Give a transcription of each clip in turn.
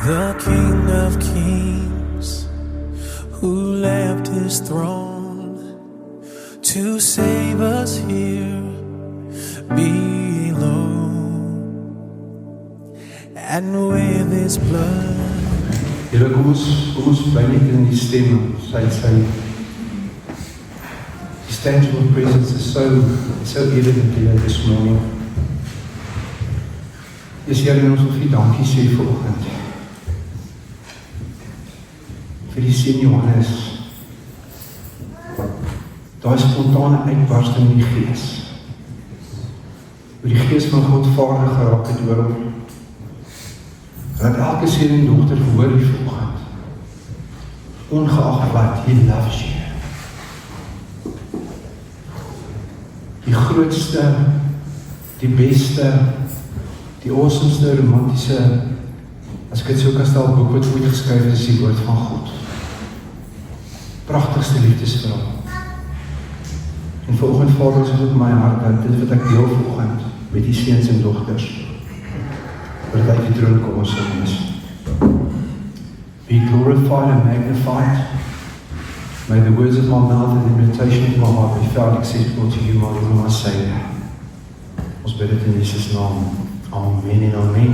The King of Kings, who left his throne to save us here below, and with his blood. Here, kom ons bly net in die stem, sy His tangible presence is so evident here this morning. Yes, Here, ons wil vir dankie sê vanoggend. Vir die seun Johannes. Daai spontane uitbarsting in die Gees. Hoe die Gees van God vaardig geraak het oor hom. Dat elke seun en dogter hoor die vanoggend. Ongeag wat, He loves you. Die grootste, die beste, die awesomeste, romantiese, as ek het so kan stel, boek wat ooit geskryf is, die woord van God. Pragtigste liefdesverhaal. En vanoggend Vader, is dit op my hart, dat dit wat ek deel vanoggend, met die seuns en dogters, dat uit die troon kom ons sal wees. Be glorified and magnified. May the words of my mouth and the meditation of my heart be found acceptable to you, my Lord and my Savior. Ons bid dit in Jesus' naam. Amen en amen.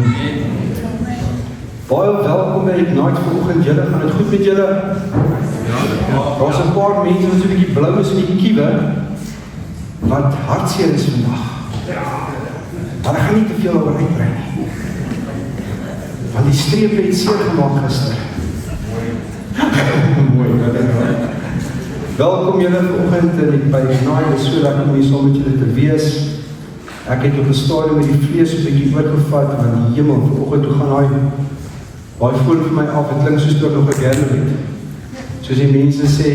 Baie welkom by Ignite vanoggend. Julle, gaan dit goed met julle? Ja. Daar is 'n paar mense wat so 'n bietjie blou is in die kiewe, wat hartseer is vandag. Maar ek gaan nie te veel oor uitbrei nie. Want die strepe het seer gemaak gister. Mooi, welkom julle vanoggend by Ignite, is so lekker om hier saam met julle te wees. Ek het op 'n stadium met die vlees 'n bietjie oorgevat van die hemel. Vanoggend toe gaan daai voel vir my af, het klink soos toe nog 'n Gathering. Soos die mense sê,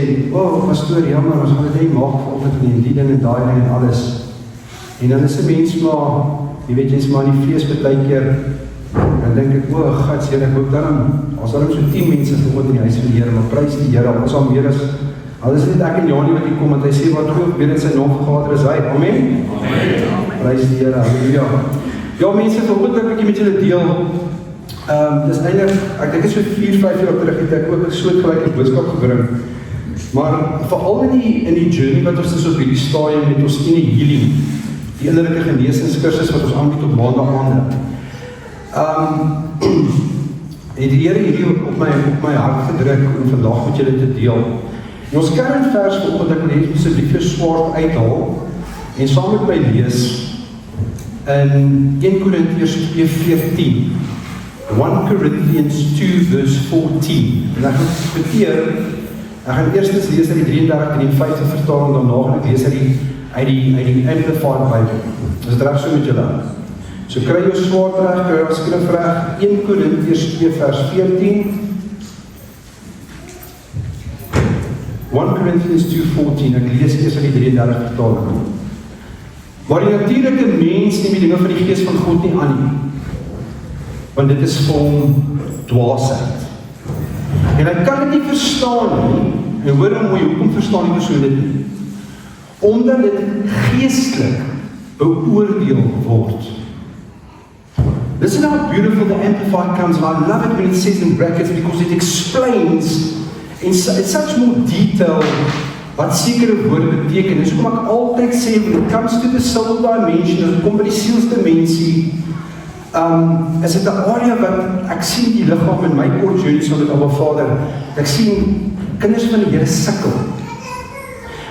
pastoor, jammer, ons gaan dit nie maak vanoggend nie, die ding en daai ding en alles. En dan is 'n mens maar, jy weet, jy's maar in die vlees partykeer, dan dink ek, Gats, Here, ek hoop dan, as daar so 10 mense vanoggend in die huis van die Here, maar prys die Here, ons al meer as, al is dit ek en Janie wat hier kom, want hy sê, wat goed, weer in sy naam vergader is hy, amen? Amen. Prys die Here, halleluja. Ja, mense, vanoggend wil ek 'n bietjie met julle deel. Dis eintlik, ek dink dit is so 4-5 jaar terug het ek ook 'n soortgelyke boodskap gebring. Maar veral in die journey wat ons is op hierdie stadium met ons inner healing, die innerlike genesingskursus wat ons aanbied op maandag. Het die Here hierdie op my hart gedruk om vandag met julle te deel. En ons kernvers vanoggend, ek wil net asseblief vir swaard uithaal en saam met my lees in 1 Korintiërs 2:14. 1 Corinthians 2 verse 14. En ek gaan eerstens lees uit die 33-53 vertaling, daarna gaan ek lees uit die Amplified Bible. Is dit reg so met julle? So kry jou swaard reg, kry jou skrif reg, 1 Korintiërs 2 vers 14. 1 Corinthians 2:14, ek lees eers uit die 33 vertaling. Maar die natuurlike mens neem die dinge van die Gees van God nie aan nie, want dit is vir hom dwaasheid. En hy kan dit nie verstaan nie, en hoor hom mooi, hoekom verstaan die persoon dit nie? Omdat dit geestelik beoordeel word. Listen how beautiful the Amplified comes, and I love it when it says in brackets, because it explains in such more detail wat sekere woorde beteken. En so kom ek altyd sê, when it comes to the soul dimension, as het kom by die sielsdimensie, is dit 'n area wat ek sien die liggaam in my kort journey saam met Abba Vader, ek sien kinders van die Here sukkel.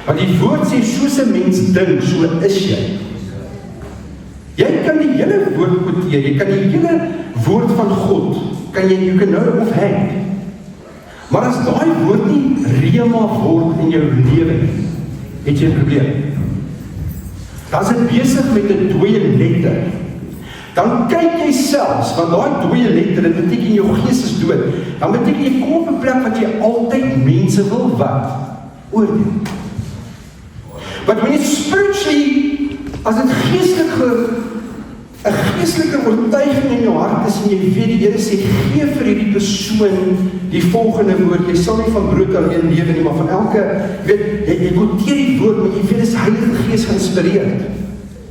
Want die woord sê, soos 'n mens dink, so is jy. Jy kan die hele woord quoteer, jy kan die hele woord van God, you can know of hand. Maar as daai woord nie rema word in jou lewe nie, het jy 'n probleem. Dan is dit besig met 'n dooie letter. Dan kyk jy selfs, want daai dooie letter, dit beteken jou gees is dood. Dan beteken jy kom op 'n plek wat jy altyd mense wil wat? Oordeel. But when it's spiritually, as dit geestelike, 'n geestelike oortuiging in jou hart is, en jy weet die Here sê, gee vir hierdie persoon die volgende woord, jy sal nie van brood alleen lewe nie, maar van elke, jy quoteer die woord, maar jy weet, dis Heilige Gees geïnspireerd,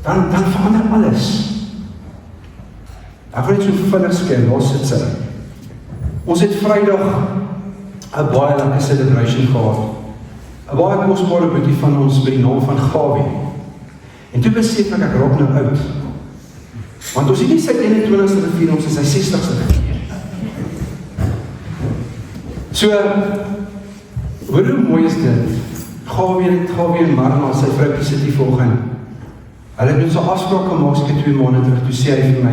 dan verander alles. Ek wil net so vinnig sê, waar sit sy? Ons het Vrydag 'n baie lekker celebration gehad. 'n Baie kosbare boetie van ons by die naam van Gawie. En toe besef ek raak nou oud. Want ons het nie sy 21ste gevier, ons is sy 60ste gevier. So, hoor hoe mooi is dit? Gawie en Marma, sy vroukie sit hier volgend. Hulle het so afspraak gemaak, ek 2 maande terug, toe sê hy vir my,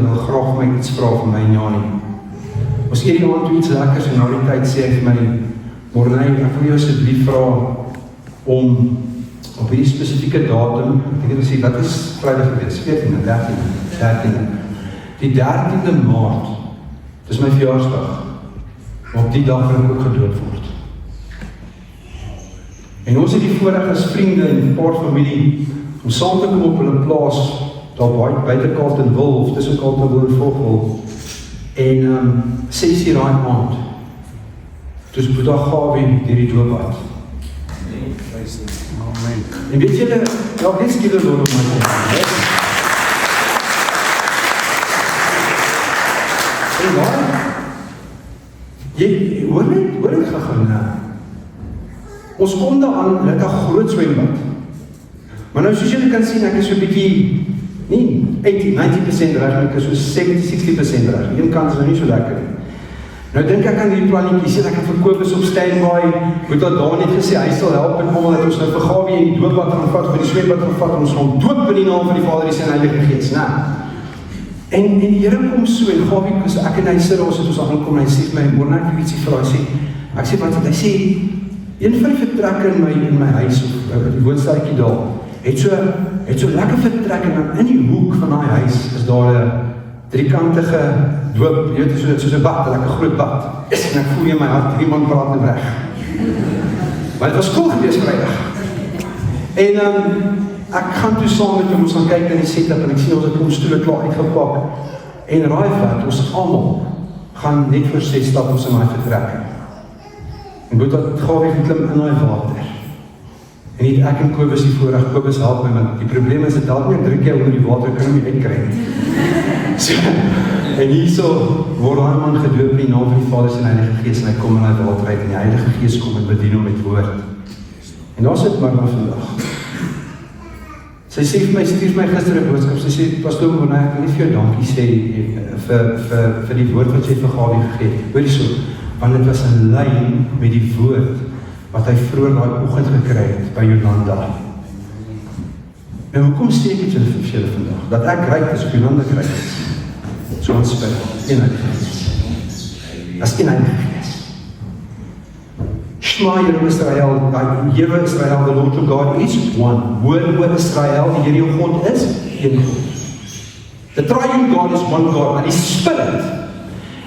wil graag vir my iets vra vir my en Janie. Ons eet die aand toe iets lekkers en na die tyd sê hy vir my, Morney, ek wil jou asseblief vra om op hierdie spesifieke datum, ek het gesê, wat is Vrydag gewees? 14e, 13e. Die 13de Maart, dis my verjaarsdag, maar op die dag wil ek ook gedood word. En ons het die voorreg as vriende en 'n paar familie, om saam te kom op hulle plaas, daar buite Carletonville, of tussen Carletonville en Vogel, en 6 uur daai aand, dus Boeddha Gawie deur die doopbad. Amen. En weet julle, let's give the Lord of my time. En waar? Jy hoor net gegaan. Ons kom daar aan, hulle het 'n groot swembad. Maar nou soos julle kan sien, ek is so 'n bietjie, nie 80-90% reg, ek is so 70-60% reg. Een kant is nou nie so lekker nie. Nou dink ek aan die plannetjies, ek het verkoop is op standby, moet dat daar net gesê, hy sal help en almal dat ons nou vir Gawie en die doopbad gaan vat, vir die swembad gaan vat, ons gaan doop in die naam van die Vader, die Seun en die Heilige Gees, né? En die Here kom so, en Gawie, ek en hy sit daar, ons aankom, en hy sê vir my, Morna, ek iets vir hy sê, ek sê, wat het hy sê, een van die vertrekke in my huis, of die woonstuitjie daar, het so lekker vertrek, en dan in die hoek van die huis, is daar 'n driekantige doop, jy weet, soos 'n bad, 'n lekker groot bad. En ek voel in my hart, die man praat net weg. Maar het was cool geweest Vrydag. En ek gaan toe saam met hom, ons gaan kyk na die setup, en ek sien ons het ons stoele klaar uitgepak. En raai wat, ons almal gaan net vir 6 stap ons in my vertrek. En goed dat Gawie geklim in die water. En nie ek en Kobus die voorreg, Kobus help my, want die probleem is, dat dalk nie 3 keer onder die water kan hom nie uitkry. So, en hierso word daai man gedoop in die naam van die Vader en die Heilige Gees, en hy kom in die water uit, en die Heilige Gees kom en bedien hom met woord. En daar sit Marma vandag. Sy sê vir my, stuur my gister 'n boodskap, sy sê, Pastoor Morna, ek wil nie vir jou dankie sê, vir die woord wat jy vir Gawie gegee het. Hoor hierso, want dit was 'n lyn met die woord, wat hy vroeër daai oggend gekry het, by Jolanda. En hoekom steek ek julle vir julle vandag? Dat ek ryk is, of Jolanda ryk is. So ons spel, een Heilige Gees. As een Heilige Gees. Shema Yahweh Israel, Yahweh Israel, the Lord of God is one. Hoor Israel, die Here jou God is een God. The triune God is one God, and His Spirit.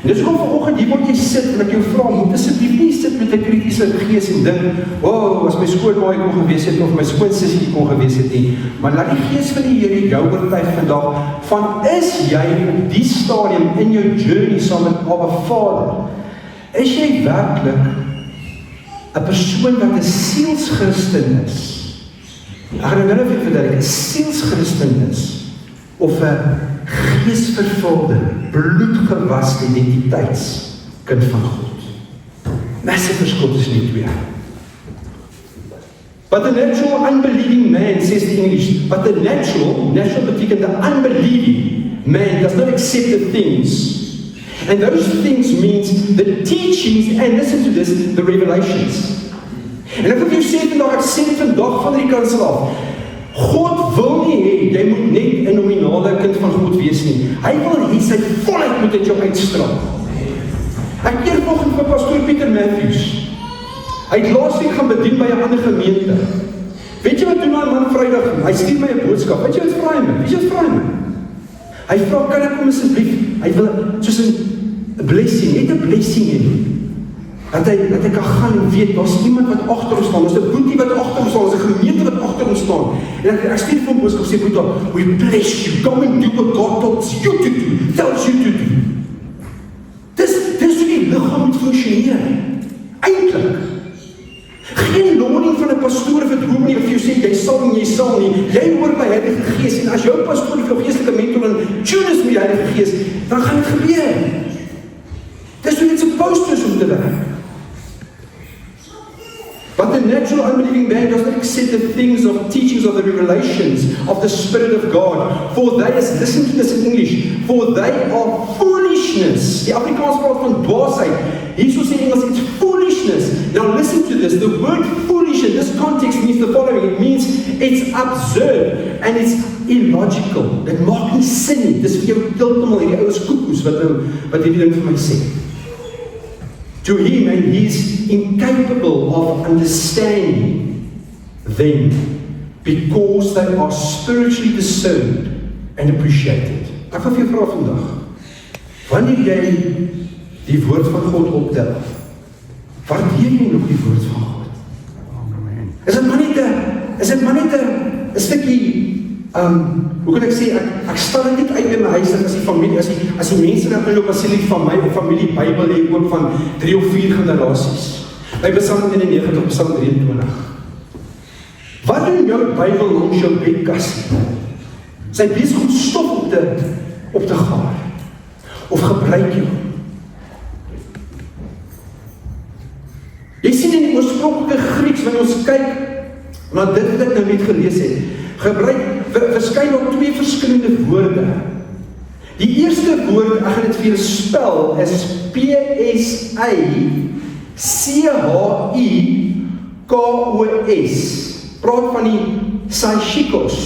En dis hoekom vanoggend hier word jy sit, en ek jou vra, moet asseblief nie sit met 'n kritiese gees en dink, as my skoonmaai kon gewees het, of my skoonsussie kon gewees het nie, maar laat die Gees van die Here jou oortuig vandag, van is jy op die stadium in jou journey saam met Abba Vader, is jy werklik 'n persoon wat 'n sielschristen is? Ek gaan nou vir verduidelik, 'n sielschristen is, of 'n geesvervulde, bloedgewaste identiteitskind van God. Massive verskil tussen die twee. But the natural unbelieving man, says the English, but the natural beteken the unbelieving man does not accept the things. And those things means the teachings, and listen to this, the revelations. En ek wil jou sê vandag, ek sê vandag van die kansel af, God wil nie hê, jy moet net 'n nominale kind van God wees nie. Hy wil hê sy volheid moet uit jou uitstraal. Ek keer vanoggend vir Pastoor Pieter Matthews. Hy het laasweek gaan bedien by 'n ander gemeente. Weet jy wat doen daai man Vrydag? Hy stuur my 'n boodskap. Weet jy wat vra hy my? Hy vra, kan ek kom asseblief? Hy wil soos 'n blessing, net 'n blessing hê. Dat hy kan gaan en weet, daar's iemand wat agter ons staan, daar's 'n boetie wat agter ons staan, daar's 'n gemeente wat agter ons staan. En ek stuur vir hom boodskap, sê Boeta, we bless you, come and do what God tells you to do. Dis hoe die liggaam moet funksioneer. Eintlik. Geen loning van 'n pastoor of 'n dominee of jy sê, jy sal en jy sal nie. Jy hoor by Heilige Gees, en as jou pastoor of jou geestelike mentor in tune is met die Heilige Gees, dan gaan dit gebeur. Dis hoe dit supposed to om te werk. But the natural unbelieving man does not accept the things of teachings of the revelations of the Spirit of God. For they, listen to this in English, for they are foolishness. Die Afrikaans praat van dwaasheid. Hier so sê Engels, it's foolishness. Now listen to this. The word foolish in this context means the following. It means it's absurd and it's illogical. Dit maak nie sin nie. Dis vir jou heeltemal hierdie oues koekoes wat hierdie ding vir my sê. To him, and he is incapable of understanding them because they are spiritually discerned and appreciated. Ek wil vir jou vra vandag, wanneer jy die woord van God optel, waardeer jy nog die woord van God? Is dit maar net 'n stukkie, hoe kan ek sê, ek stel dit niet uit in my huis, as die familie, as die mense nou inloop, as die van my familie Bybel het ook van 3 of 4 generasies. By Psalm 91 tot Psalm 23. Wat doen jou Bybel langs jou bedkas? Sy besig om stof op te gaar. Of gebruik jy? Jy sien in die oorspronklike Grieks, wanneer ons kyk na dit wat ek nou net gelees het, gebruik verskyn op 2 verskillende woorde. Die eerste woord, ek gaan dit vir julle spel, is P-S-I-C-H-I-K-O-S. Praat van die Psychikos.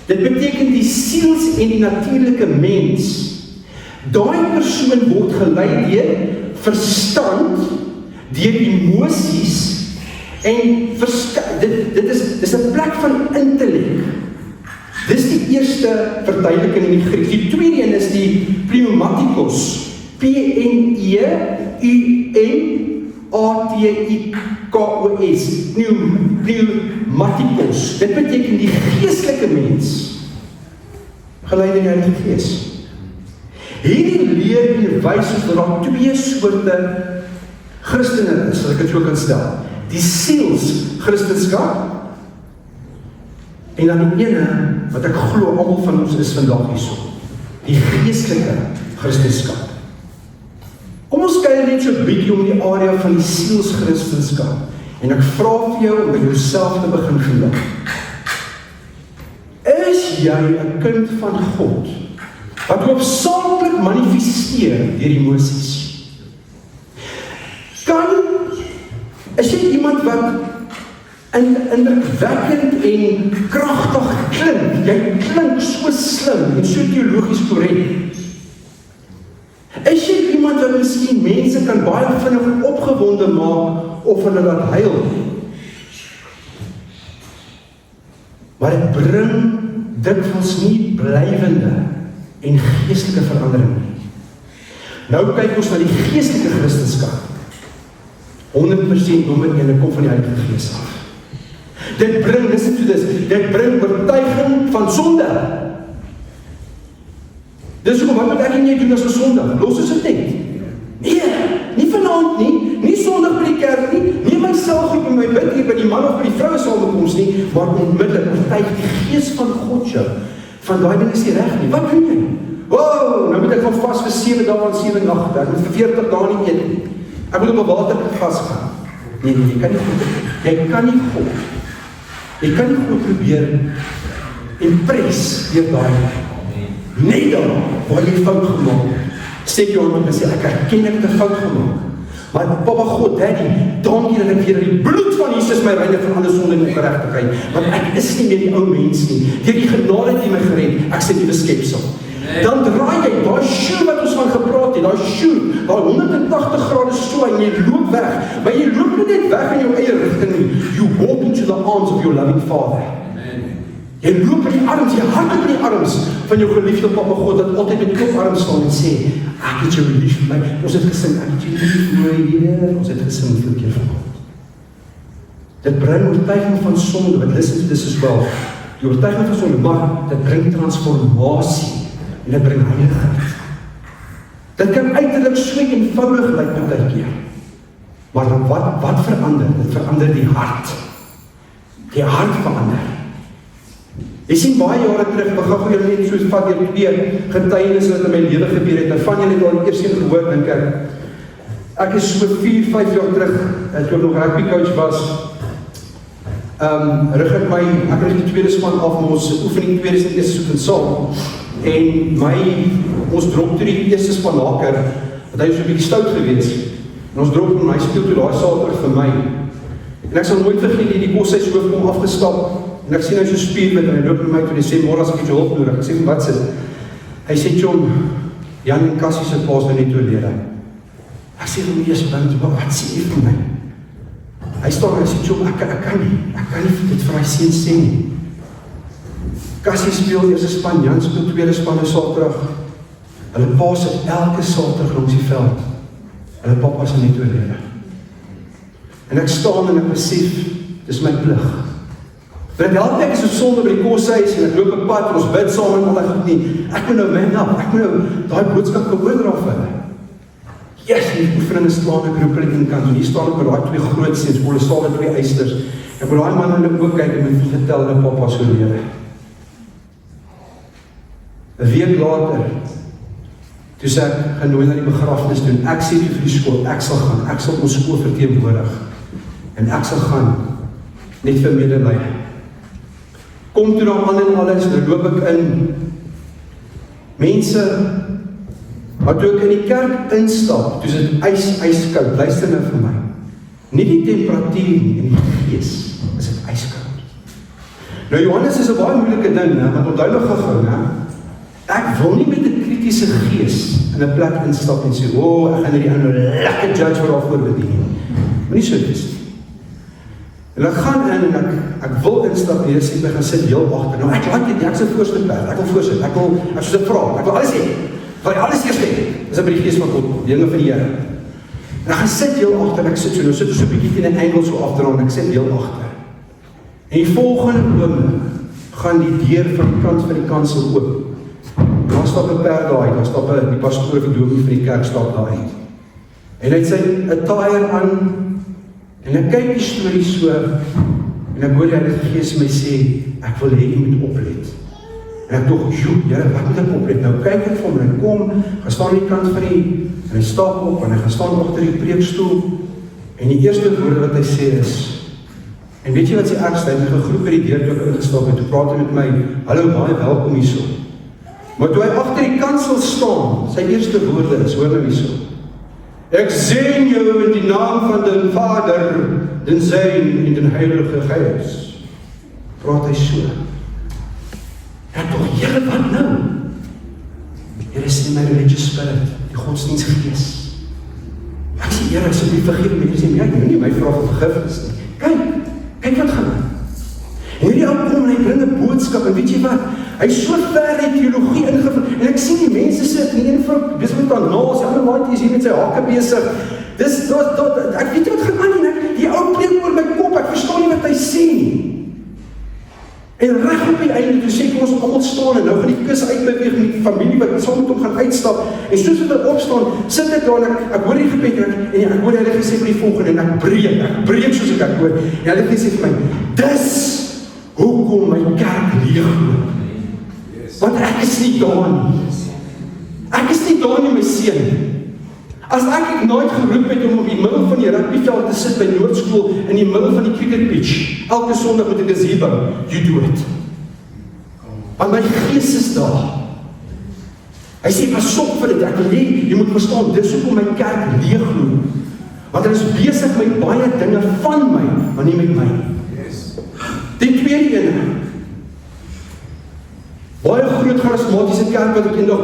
Dit beteken die siels en die natuurlike mens. Daai persoon word gelei deur verstand, deur emosies, en dit is 'n plek van intellek. Dis die eerste verduideliking in die Grieks. Die tweede een is die pneumatikos. P-N-E-U-M-A-T-I-K-O-S. Pneumatikos. Dit beteken die geestelike mens. Gelei deur die Heilige Gees. Hierdie leer en wys ons dat daar 2 soorte Christene is, as ek dit so kan stel. Die siels Christenskap en dan die ene wat ek glo almal van ons is vandag hierso, die geestelike Christenskap. Kom ons kyk net so 'n bietjie om die area van die siels Christenskap en ek vra vir jou om by jouself te begin vandag. Is jy 'n kind van God wat hoofsaaklik manifesteer deur emosies? Is jy iemand wat indrukwekkend en kragtig klink? Jy klink so slim en so teologies korrek. Is jy iemand wat miskien mense kan baie vinnig opgewonde maak of hulle laat huil? Maar dit bring dikwels nie blywende en geestelike verandering nie. Nou kyk ons na die geestelike Christenskap. 100% nommer 1, kom van die Heilige Gees af. Dit bring, listen to this, dit bring oortuiging van sonde. Dis hoekom, wat moet ek en jy doen as ons sondig? Los ons dit net? Nee, nie vanaand nie, nie sondig by die kerk nie, nie my selgroep en my bid hier by die man of by die vroue samekoms nie, maar onmiddellik oortuig die Gees van God jou, van daai ding is nie reg nie. Wat doen jy? Wow, nou moet ek van vas vir 7 dae en 7 nagte, ek moet vir 40 dae nie eet nie. Ek moet op 'n watervas gaan. Nee, jy kan nie God probeer impress deur daai. Net dan, waar jy fout gemaak, steek jy hom en sê, ek erken ek het 'n fout gemaak. Maar Papa God, Daddy, dankie dat ek weer die bloed van Jesus my reine van alle sonde en ongeregtigheid, want ek is nie meer die ou mens nie. Deur die genade het hy my gered, ek is 'n nuwe skepsel. Dan draai jy, daai shoe wat ons van gepraat het, daai shoe, daai 180 grade so en jy loop weg, maar jy loop nie net weg in jou eie rigting nie, you walk into the arms of your loving Father. Jy loop in die arms, jy hardloop in die arms van jou geliefde Papa God, dat altyd met die oparms staan en sê, ek het jou lief vir my, ons het gesing, ek het jou lief vir my, Heer, ons het gesing hoeveel keer van God. Dit bring oortuiging van sonde, wat listen to this as well, die oortuiging van sonde, maar dit bring transformasie, en dit bring heiligheid. Dit kan uiterlik so eenvoudig lyk baie keer. Maar dan wat verander? Dit verander die hart. Die hart verander. Jy sien baie jare terug, ek gaan vir julle net soos vat deur 2 getuienisse wat in my lewe gebeur het. Nou van julle het al die eerste een gehoor, dink ek. Ek is so 4-5 jaar terug, toe ek nog rugby coach was, rig ek het die tweede span af, maar ons oefening tweede is in eerste soek en saam, en ons drop toe die eerste spanhaker, want hy was so 'n bietjie stout gewees, en ons drop en hy speel toe daai Saterdag vir my, en ek sal nooit vergeet die koshuishoof kom afgestap, en ek sien hy so spierwit, en hy loop met my toe, en hy sê, môre as ek jou hulp nodig, ek sê, wat sit? Hy sê, John, Jan en Cassie se paas nou net oorlede. Ek sê, wat sê jy vir my? Hy staan en hy sê, John, ek kan nie dit vir hy seun sê nie. Cassie speel eerste span, Jan speel tweede span en Saterdag. Hulle pa sit elke Saterdag langs die veld. Hulle pappa is net oorlede. En ek staan en ek besef, dis my plig. Want elke ek is so sonde by die koshuis en ek loop 'n pad en ons bid saam en al die goed nie. Ek moet nou man up, ek moet nou daai boodskap oordra vir hulle. Yes, die oefening is klaar, ek roep hulle in kant, en hier staan ek met daai 2 groot seuns, kolossale 2 eisters. Ek wil daai man hulle ook kyk en met vertel hulle pappa so lewe. 'n week later, toe sê ek, gaan nooit na die begrafnis doen, ek sê vir die skool, ek sal gaan, ek sal ons skool verteenwoordig, en ek sal gaan, net vir medelee. Kom toe dan aan en alles, nou loop ek in, mense, maar toe ek in die kerk instap, toe is dit ijskoud, luister nou vir my, nie die temperatuur nie, in die gees, is dit ijskoud. Nou Johannes is 'n baie moeilike ding, want onthou nog gou, ek wil nie met 'n kritiese gees in 'n plek instap en sê, ek gaan hierdie ou lekker judge wat daarvoor bedien. Maar nie so wees nie. En ek gaan in en ek wil instap en sê, ek gaan sit heel agter. Nou ek laat dit, ek sit voorste perd, ek wil voorsit, ek soos 'n vrou, ek wil alles hê. Wil alles eers hê. Dis 'n by die gees van God, dinge van die Here. En ek gaan sit heel agter en ek sit so, nou sit ons so 'n bietjie teen 'n angle so agteraan en ek sit heel agter. En die volgende oomblik gaan die deur van die kant van die kansel oop. Daar stap 'n perd daar, daar stap die pastoor of die dominee van die kerk stap daar uit. En hy het sy attire aan, en ek kyk die storie so, en ek hoor die Heilige Gees my sê, ek wil hê jy moet oplet. En ek dog, Here, wat moet ek oplet? Nou kyk ek vir hom, en hy kom, gaan staan aan die kant van en hy stap op, en hy gaan staan agter die preekstoel, en die eerste woorde wat hy sê is, en weet jy wat sy ergste, hy het my gegroep by die deur toe ek ingestap het, toe praat hy met my, hallo, baie welkom hierso. Maar toe hy agter die kansel staan, sy eerste woorde is, hoor nou hierso, ek seën jou in die naam van den Vader, den Seun en den Heilige Gees. Praat hy so. Ek tog, Here, wat nou? Here sê my religious spirit, die godsdienstgees. Ek sê, Here, asseblief vergewe my, sê, jy moet nie my vra vir vergifnis nie. Kyk wat gaan. En hierdie ou kom en hy bring 'n boodskap, en weet jy wat? Hy is so ver in teologie ingevul, en ek sien die mense sit, en die een vrou, dis met haar naels, die ander maatjie is hier met sy hakke besig. Ek weet wat gaan aan, en die ou preek oor my kop, ek verstaan nie wat hy sê nie. En reg op die einde, toe sê ek ons almal staan, en nou gaan die kus uitbeweeg met die familie wat saam met hom gaan uitstap, en soos wat hy opstaan, sit ek daar, en ek hoor die gebed, en ek hoor die Heilige gesê vir die volgende, en ek breek soos ek hoor, en Heilige gesê vir my, dis hoekom my kerk leegloop. Want ek is nie daar nie. Ek is nie daar nie, my seun. As ek nooit geroep het om op die middel van die rugbyveld te sit by Noordskool, in die middel van die cricket pitch, elke Sondag met 'n gazebo, you do it. Want my gees is daar. Hy sê, pas op vir dit, ek wil hê, jy moet verstaan, dis hoekom my kerk leegloop. Want hulle is besig met baie dinge van my, maar nie met my. Die tweede ene, baie groot charismatiese kerk wat ek eendag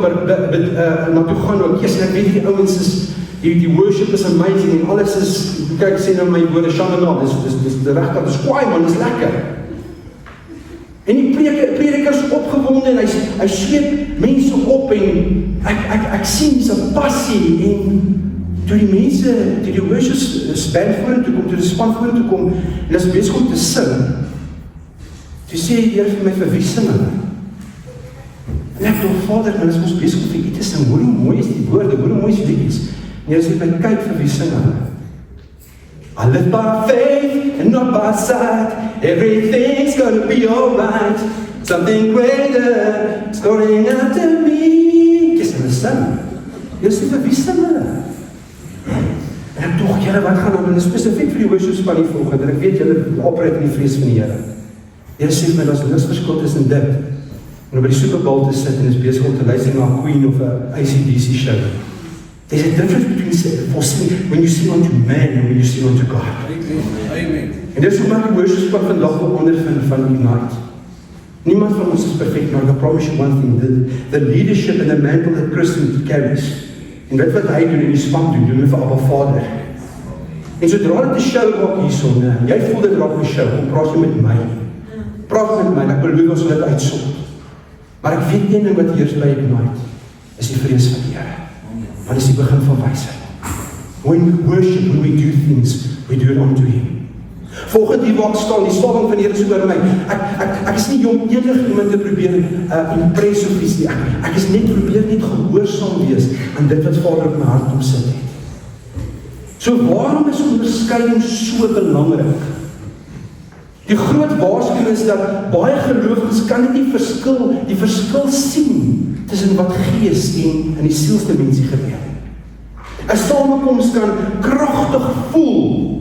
na toe gaan, en ek weet die ouens is, die worship is amazing, en alles is, kyk, sê nou my woorde, shamana, dis die regkant, dis kwaai man, dis lekker. En die prediker is opgewonde, en hy sweep mense op, en ek sien die sy passie, en toe die mense, toe die worship band vorentoe kom, toe die span vorentoe kom, en is besig om te sing, toe sê die Here vir my, vir wie sing hulle? En ek dink, Vader, men is ons besig om vir u te sing, hoe mooi is die woorde, hoe mooi is die liedjies. En Here sê my, kyk vir wie sing hulle. I live by faith and not by sight. Everything's gonna be alright. Something greater is going after me. Dis in die sin. Jy sê vir wie sing hulle? En ek dog, Here, wat gaan nou, spesifiek vir die worship span die volgende, en ek weet julle operate in die vrees van die Here. Here sê vir my, daar's niks verskil tussen dit, en by die Super Bowl te sit, en is besig om te luister na 'n Queen of 'n AC/DC show. There's a difference between when you sing unto man and when you sing unto God. Amen. En dis hoe maak die worship span vandag wil ondervind van Ignite. Niemand van ons is perfect, maar I promise you one thing, the leadership and the mantle that Christian carries, en dit wat hy doen en die span doen hy vir Abba Vader. En sodra dit 'n show raak hierson, jy voel dit raak 'n show, kom praat jy met my. Praat met my, en ek beloof ons sal dit uitsort. Maar ek weet een ding wat heers by Ignite, is die vrees van die Here. Want dit is die begin van wysheid. When we worship, when we do things, we do it unto Him. Volgens die waar ek staan, die salwing van die Here is oor my. Ek is nie jong enig iemand te probeer impress of iets nie. Ek is net probeer net gehoorsaam wees aan dit wat Vader op my hart omsit het. So waarom is onderskeiding so belangrik? Die groot waarskuwing is dat baie gelowiges kan nie die verskil sien tussen wat gees en in die sielsdimensie gebeur. 'n Samekoms kan kragtig voel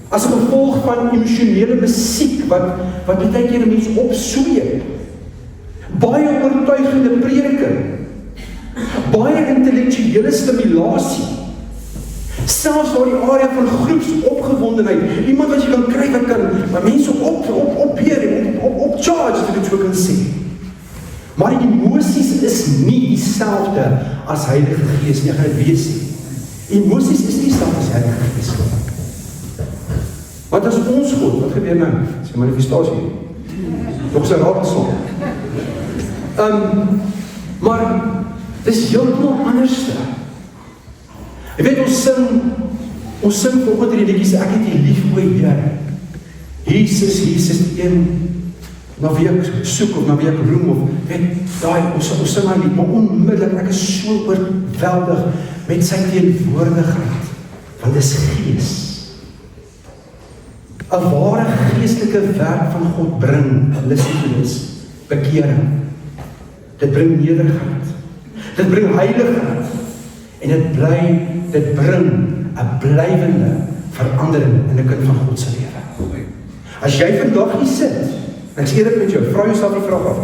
as 'n gevolg van emosionele musiek wat baie keer mense opsweep. Baie oortuigende prediking, baie intellektuele stimulasie, selfs waar die area van groepsopgewondenheid, iemand wat jy kan kry wat kan mense op charge, as ek dit so kan sê. Maar die emosies is nie dieselfde as Heilige Gees nie, ek gaan dit weet nie. Emosies is nie dieselfde as Heilige Gees nie. Want as ons God, wat gebeur nou? Dis 'n manifestasie. Nog sy raadsom. Maar dis heeltemal anders. Jy weet, ons sing volgende die liedjies, ek het U lief, o Here. Jesus die een na wie ek soek of na wie ek roem of ons sing my lied, maar onmiddellik ek is so oorweldig met sy teenwoordigheid, want dis Gees. 'n ware geestelike werk van God bring, listen to this, bekering. Dit bring nederigheid. Dit bring heiligheid. En dit bring 'n blywende verandering in 'n kind van God se lewe. As jy vandag hier sit, en ek sê dit met jou, vra jouself die vraag af,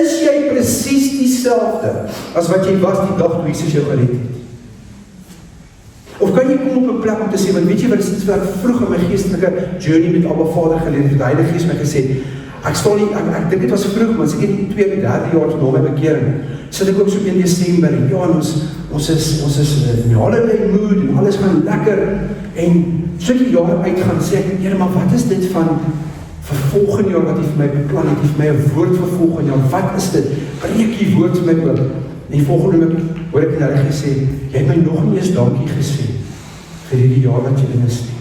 is jy presies dieselfde as wat jy was die dag toe Jesus jou gered het? Of kan jy kom op 'n plek om te sê, want weet jy wat is dit wat vroeg in my geestelike journey met Abba Vader geleer het, die Heilige Gees my gesê, ek dink dit was vroeg, want ek het die 2, 3 jaar na my bekering, sit ek ook so 1 Desember, en ja, en ons is in holiday mood, en alles gaan lekker, en so die jaar uitgaan, sê ek, Here, maar wat is dit van vir volgende jaar wat hy vir my beplan het, hy vir my 'n woord vir volgende jaar, wat is dit? Breek die woord vir my oop. En die volgende oomblik hoor ek die Heilige Gees sê, jy het my nog nie eens dankie gesê vir hierdie jaar wat jy in is nie.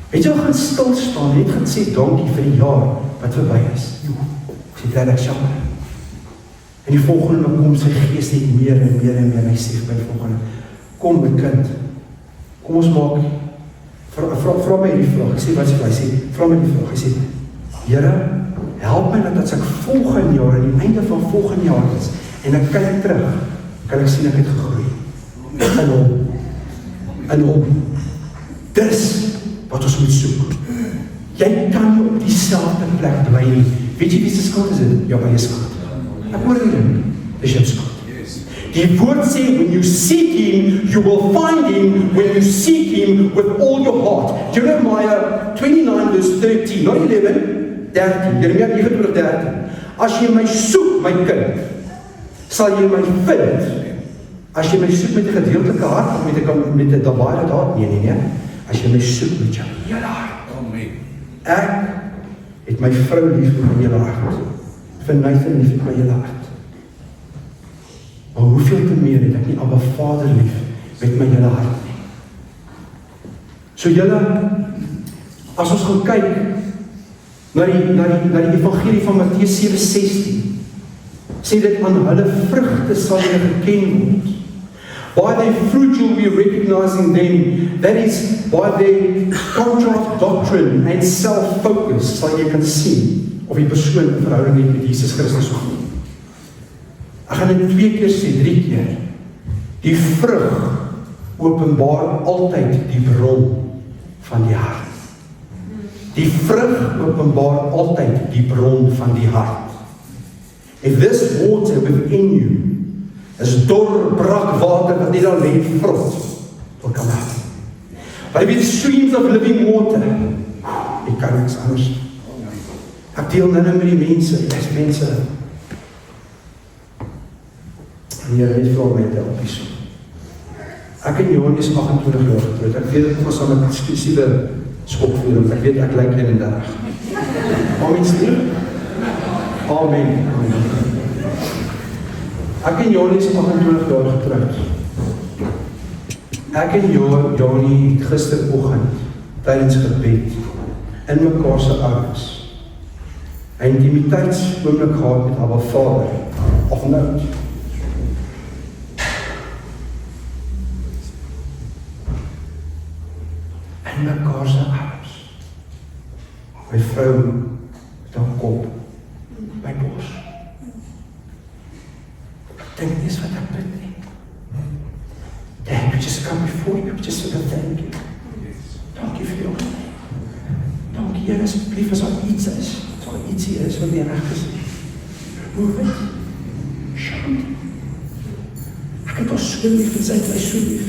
Het jy al gaan stil staan, net gaan sê dankie vir die jaar wat verby is? Ek sê dit jammer. En die volgende oomblik kom sy Gees net meer en meer en meer, en hy sê by die volgende, kom my kind, kom ons maak, vra my die vraag, ek sê wat hy sê, vra my die vraag, hy sê, Here, help my dat as ek volgende jaar, aan die einde van volgende jaar is, en ek kyk terug, kan ek sien ek het gegroei. In hom. Dis wat ons moet soek. Jy kan nie op dieselfde plek bly nie. Weet jy wie se skuld is dit? Jou eie skuld. Ek hoor nie, dis jou skuld. Die woord sê, when you seek Him, you will find Him when you seek Him with all your heart. Jeremiah 29 verse 13, not 11, 13. Jeremia 29:13. As jy my soek, my kind, sal jy my vind. As jy my soek met 'n gedeeltelike hart, of met 'n dabaie hart, nee. As jy my soek met jou hele hart. Ek het my vrou lief met my hele hart. Vir Nathan lief met my hele hart. Maar hoeveel te meer het ek nie Abba Vader lief met my hele hart nie. So julle, as ons gaan kyk na die evangelie van Matteus 7:16, sê dit aan hulle vrugte sal julle geken word. By their fruit you'll be recognizing them. That is, by their contrast doctrine and self-focus, sal jy kan sien of die persoon 'n verhouding het met Jesus Christus of nie. Ek gaan dit 2 keer sê, 3 keer. Die vrug openbaar altyd die bron van die hart. Die vrug openbaar altyd die bron van die hart. If this water within you is dor, brak water wat net al lê vrot, wil kom uit. But if it streams of living water, ek kan niks anders. Ek deel nou met die mense, en jy het vir my te help hierso. Ek en Johan is 28 jaar getrouwd. Ek weet dit was al 'n eksklusiewe skopvoering. Ek weet ek lyk 31. Amen stil. Amen. Ek en Johan is 28 jaar getrouwd. Ek en Johan het gisteroggend tydens gebed in mekaar se ouers 'n intimiteitsoomblik gehad met Abba Vader of nou. In mekaar se ouers. My vrou met haar kop, my bors. Ek dink dis wat ek bid nie. Dad, we just come before you, just to thank you. Dankie vir jou. Dankie, Here, asseblief as daar iets is, as daar ietsie is wat nie reg is nie. Move it. Show me. Ek het ons so lief en sy het my so lief.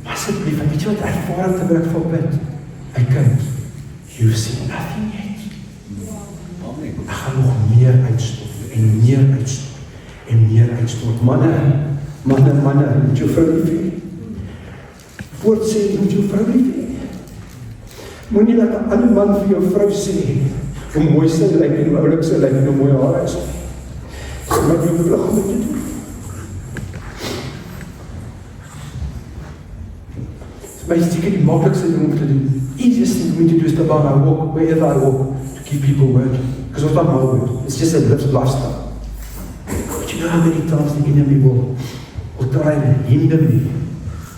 Asseblief, weet jy wat ervaring te werk vir bid? My kind, you see nothing yet. Ek gaan nog meer uitstort en meer uitstort en meer uitstort. Manne, moet jou vrou lief hê. Woord sê, moet jou vrou lief hê. Moenie dat 'n ander man vir jou vrou sê, hoe mooi sy lyk en hoe oulik sy lyk en hoe mooi haar is. Sy maak jou plig om dit te doen. Maar is seker die maklikste ding om te doen. Easiest thing for me to do is to learn I walk, wherever I walk, to keep people word. Because it's not my word. It's just a lifestyle. But you know how many times the enemy will try and hinder me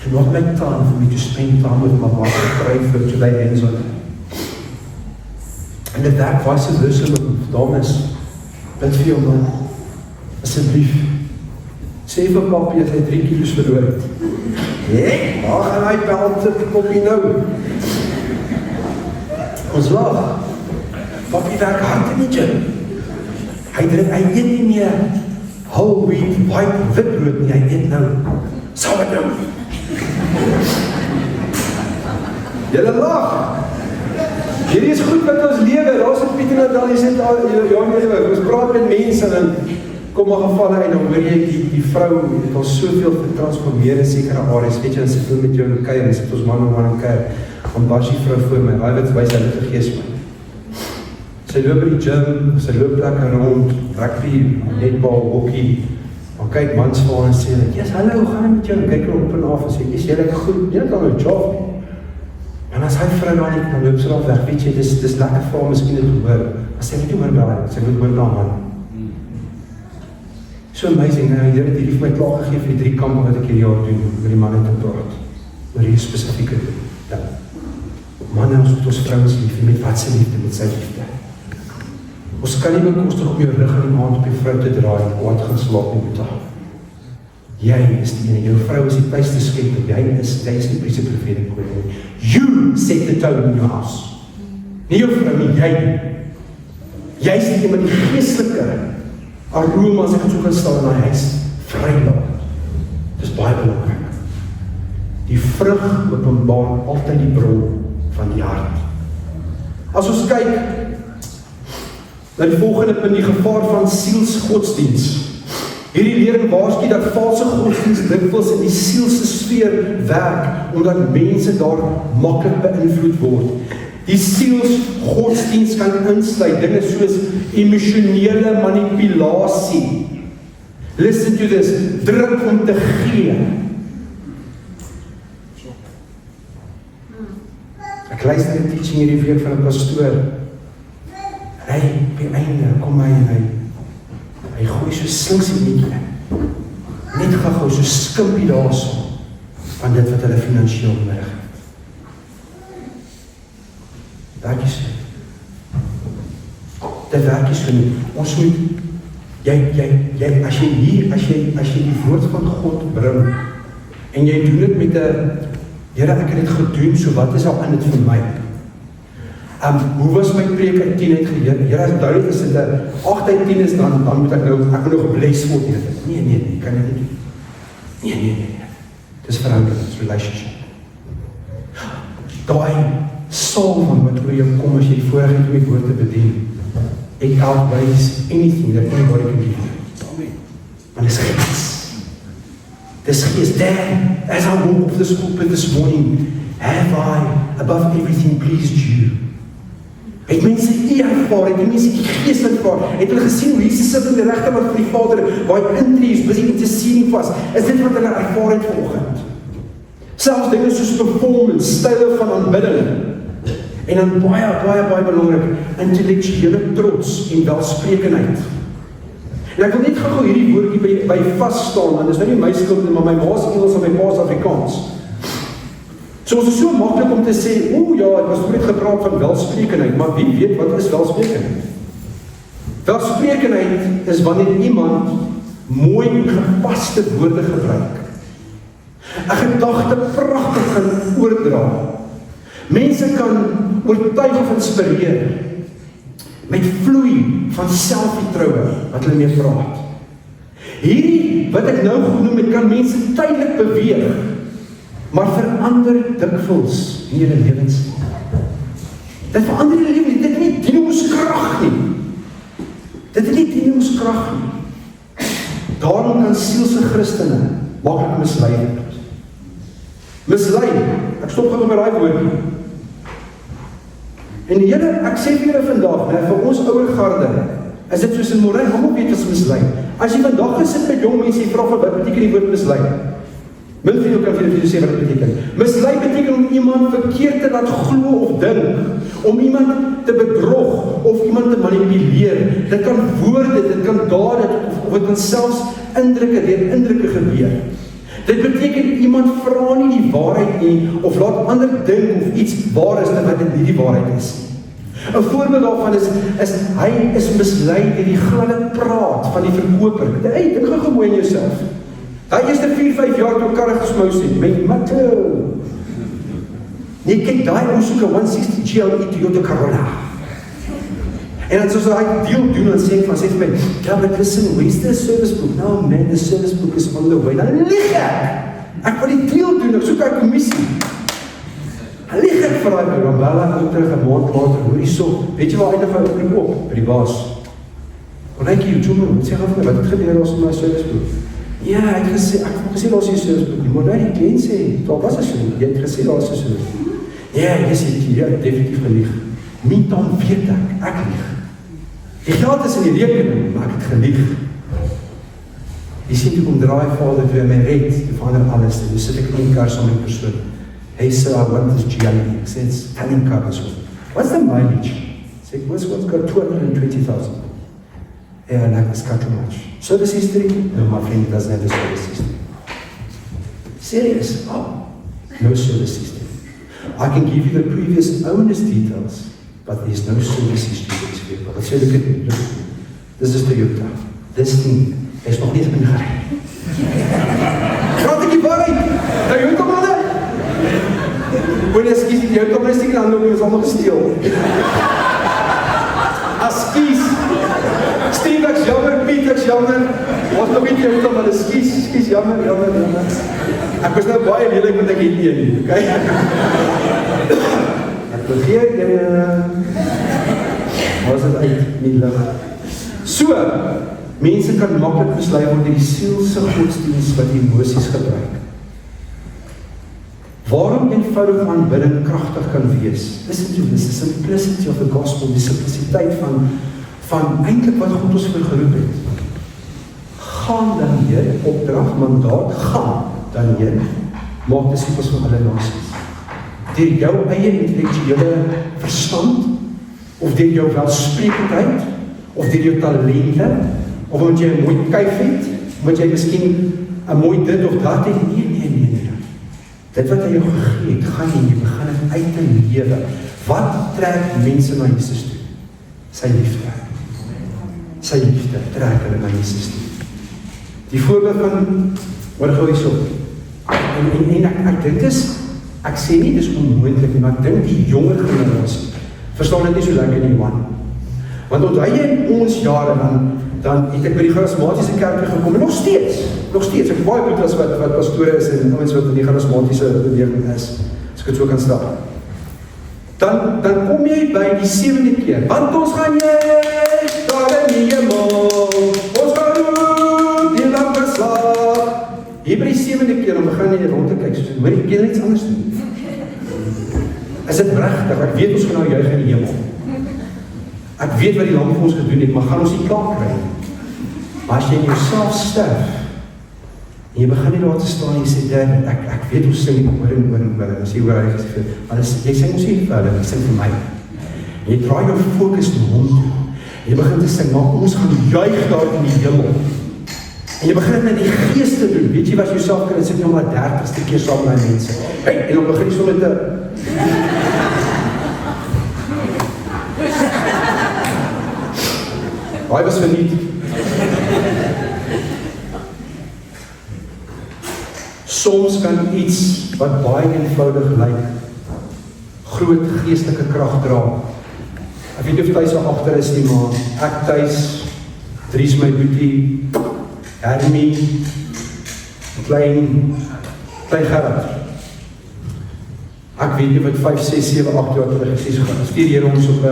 to not make time for me to spend time with my wife and pray for her to lay hands on her. And if that vice versa met dames, bid vir jou man, asseblief, sê vir papi dat hy 3 kilos verloor het. Waar gaan hy bel papi nou? Ons lag. Papi werk hard in die gym. Hy eet nie meer whole wheat, wit brood nie, hy eet nou sourdough. Julle lag. Hierdie is goed wat ons lewe. Daar sit Pieter Nadal, jy sit ons praat met mense en dan kom maar gevalle en dan hoor jy die vrou het al soveel getransformeer in sekere areas. Weet jy, dan sit met jou in kuier en sit ons man in kuier. Dan bars die vrou voor my. Raai wat wys hy dit gees my. Sy loop by die gym, sy loop lekker rond, rugby, netbal, hockey. Dan kyk mans vir haar en sê, "Yes, hallo, hoe gaan dit met jou?" En kyk haar op en af en sê, "Is jy lekker goed? Jy het al 'n job nie." En as hy vrou dan loop sy al weg. Weet jy, dis lekker vir haar miskien dit hoor. As sy net hoor daai, sy moet hoor daai man. So amazing, nou, Here het hierdie vir my klaar gegee vir die 3 kampe wat ek hierdie jaar doen, oor die manne te praat, oor hierdie spesifieke ding. Manne, ons moet ons vrouens lief, met wat sy liefde, met sy liefde. Ons kan nie bekostig om jou rug in die aand op die vrou te draai, en kwaad gaan slaap nie met haar. Jy is die ene, jou vrou is die tuiste skepper, jy is die priester, profeet en koning. You set the tone in your house. Nie jou vrou nie, jy is die met die geestelike aroma as ek het so kan staan in die huis, vrylaat. Dit is baie belangrik. Die vrug openbaar altyd die bron van die hart. As ons kyk na die volgende punt, die gevaar van sielsgodsdienst. Hierdie lering waarsku dat valse godsdienst dikwels in die sielse sfeer werk, omdat mense daar maklik beïnvloed word. Die sielsgodsdienst kan insluit dinge soos emosionele manipulasie. Listen to this, druk om te gee. Ek luister 'n teaching hierdie week van 'n pastoor. Hy, op die einde, kom hy en hy gooi so slinksie netjie in. net gou so skimpie daarso van dit wat hulle finansiëel nodig het. Werkies. Dit werkies vir nie. Ons moet, as jy die woord van God bring, en jy doen dit met Here, ek het dit gedoen, so wat is al in dit vir my? Hoe was my preek uit 10 uitgeheer? Here, as duidelik is dit 8 uit 10 is, dan moet ek moet nog gebless word. Nee, kan dit nie doen. Nee. Dis verhouding, dis relationship. Daai salwing wat oor jou kom as jy die voorreg het om die woord te bedien, it outweighs anything that anybody can give you. Amen. Want dis gees. Dis gees. There, as I walk off this pulpit this morning, have I, above everything, pleased you? Het mense ervaar, het mense die gees ervaar, het hulle gesien hoe Jesus sit in die regterkant van die Vader, waar hy intree is, busy interceding vas, is dit wat hulle ervaar het vanoggend. Selfs dinge soos performance, style van aanbidding, en dan baie belangrik, intellektuele trots en welsprekendheid. En ek wil net gou hierdie woordjie by vas staan, want dit is nou nie my skuld nie, maar my ma's Engels en my pa's Afrikaans. So ons is so maklik om te sê, ek was nooit gepraat van welsprekendheid, maar wie weet wat is welsprekendheid? Welsprekendheid is wanneer iemand mooi en gepaste woorde gebruik. 'n gedagte pragtig kan oordra. Mense kan oortuig of inspireer met vloei van selfvertroue wat hulle mee praat. Hierdie wat ek nou genoem het, kan mense tydelik beweeg, maar verander dikwels in julle lewens. Dit verander julle lewens, dit het nie dinamokrag nie. Dit het nie dinamokrag nie. Daarom kan sielse Christene maklik mislei word. Mislei, ek stop gou met daai woordjie. En die Here, ek sê vir julle vandag, vir ons ouer garde, is dit soos in Morijn, hom ook weet as mislei. As jy vandag gesit met jong mense, jy vra wat beteken die woord mislei? Min van jou kan vir julle sê wat dit beteken. Mislei beteken om iemand verkeerd te laat glo of dink, om iemand te bedrog of iemand te manipuleer. Dit kan woorde, dit kan dade of dit kan selfs indrukke gebeur. Dit beteken iemand vra nie die waarheid nie of laat ander dink of iets waar is terwyl dit nie die waarheid is. 'n voorbeeld daarvan is hy is mislei deur die gladde praat van die verkoper. Hey, dink gou mooi in jouself. Hy eerste 4-5 jaar toe karre gesmous het, met Matto. Nee, kyk, daai ou soek 'n 160 GLE Toyota Corolla. En dan soos hy deal doen, dan sê vir my, but listen, where's the service book? No man, the service book is on the way. Dan lieg ek wil die deal doen, ek soek 'n kommissie. Dan lieg ek vir hy, dan bel ek terug 'n maand later, hoor hierso, weet jy waar eindig hy op? By die baas. Onetjie, Joe, sê gou vir my, wat het gebeur as my service book? Ja, ek het gesê daar is 'n service book nie, maar nou die kliënt sê, daar was as jy het gesê daar is 'n service book. Ja, jy het definitief gelieg. Mintan weet ek lieg. Die geld is in die rekening, maar ek het gelieg. Jy sien toe kom draai Vader toe my red, die verander alles. En dus sit ek in die kar saam met die persoon. Hey sir, I want this GLE. Ek sê, it's telling covers. What's the mileage? Ek sê, what's got 220,000? Yeah, I like this car too much. Service history? No, my friend doesn't have the service history. Serious? Oh, no service history. I can give you the previous owner's details, but there's no service history for this vehicle. Wat sê ek look, this is Toyota. This thing is nog nie ingery. Praat ek die waarheid? Toyota manne? Wanneer skies die Toyota manne stiek aan loop, is allemaal gesteel. Skies. Steve, ek's jammer, Piet, ek's jammer. Was nog nie Toyota manne, skies, jammer. Ek was nou baie lelik, want ek het nie, okay? Ek vergeet, was het uit nie lig. So, mense kan maklik mislei word deur die sielse godsdienst wat emosies gebruik. Waarom eenvoudige aanbidding kragtig kan wees? Listen to this, the simplicity of the gospel, die simpliciteit van eintlik wat God ons vir geroep het. Gaan dan Heer, opdrag, mandaat, gaan dan Heer, maak disippels van alle nasies. Deur jou eie intellektuele verstand, of deur jou welsprekendheid, of deur jou talente, of omdat jy 'n mooi kyf het, omdat jy miskien 'n mooi dit of dat en nee. Dit wat hy jou gegee het, gaan jy begin het uit te lewe. Wat trek mense na Jesus toe? Sy liefde. Sy liefde trek hulle na Jesus toe. Die voorbeeld van, wat gou hierso. En ek dink ek sê nie dis onmoontlik nie, maar ek dink die jonger generasie verstaan dit nie so lekker nie, man. Want onthou jy in ons jare dan het ek by die charismatiese kerk gekom, en nog steeds, ek het baie broeders wat pastore is en ouens wat in die charismatiese beweging is, as ek het so kan stap. Dan kom jy by die 7de keer, want ons gaan daar in die hemel, ons gaan doen die lang verslag. Hier by die 7de keer, dan begin jy rond te kyk, soos hoor jy keer iets anders doen. Is dit regtig? Ek weet ons gaan nou juig in die hemel. Ek weet wat die lam vir ons gedoen het, maar gaan ons nie klaar kry. Maar as jy in jouself sterf, en jy begin nie daar te staan en jy sê, ek weet ons sing oor en oor, as jy oor hy gesê, maar jy sing ons nie vir hulle, jy sing vir my. En jy draai jou fokus na hom toe. En jy begin te sing, maar ons gaan juig daar in die hemel. En jy begin het met die gees te doen, weet jy wat jy jouself kan, en sit jy maar 30ste keer saam met die mense. Hey, en dan begin jy so met Daai was verniet. Soms kan iets wat baie eenvoudig lyk, groot geestelike krag dra. Ek weet of thuis al agter is nie, maar ek thuis, Dries my boetie, Hermie, klein Gerard. Ek weet nie wat 5, 6, 7, 8 jaar terug gesê so gaan. Stuur hier ons op 'n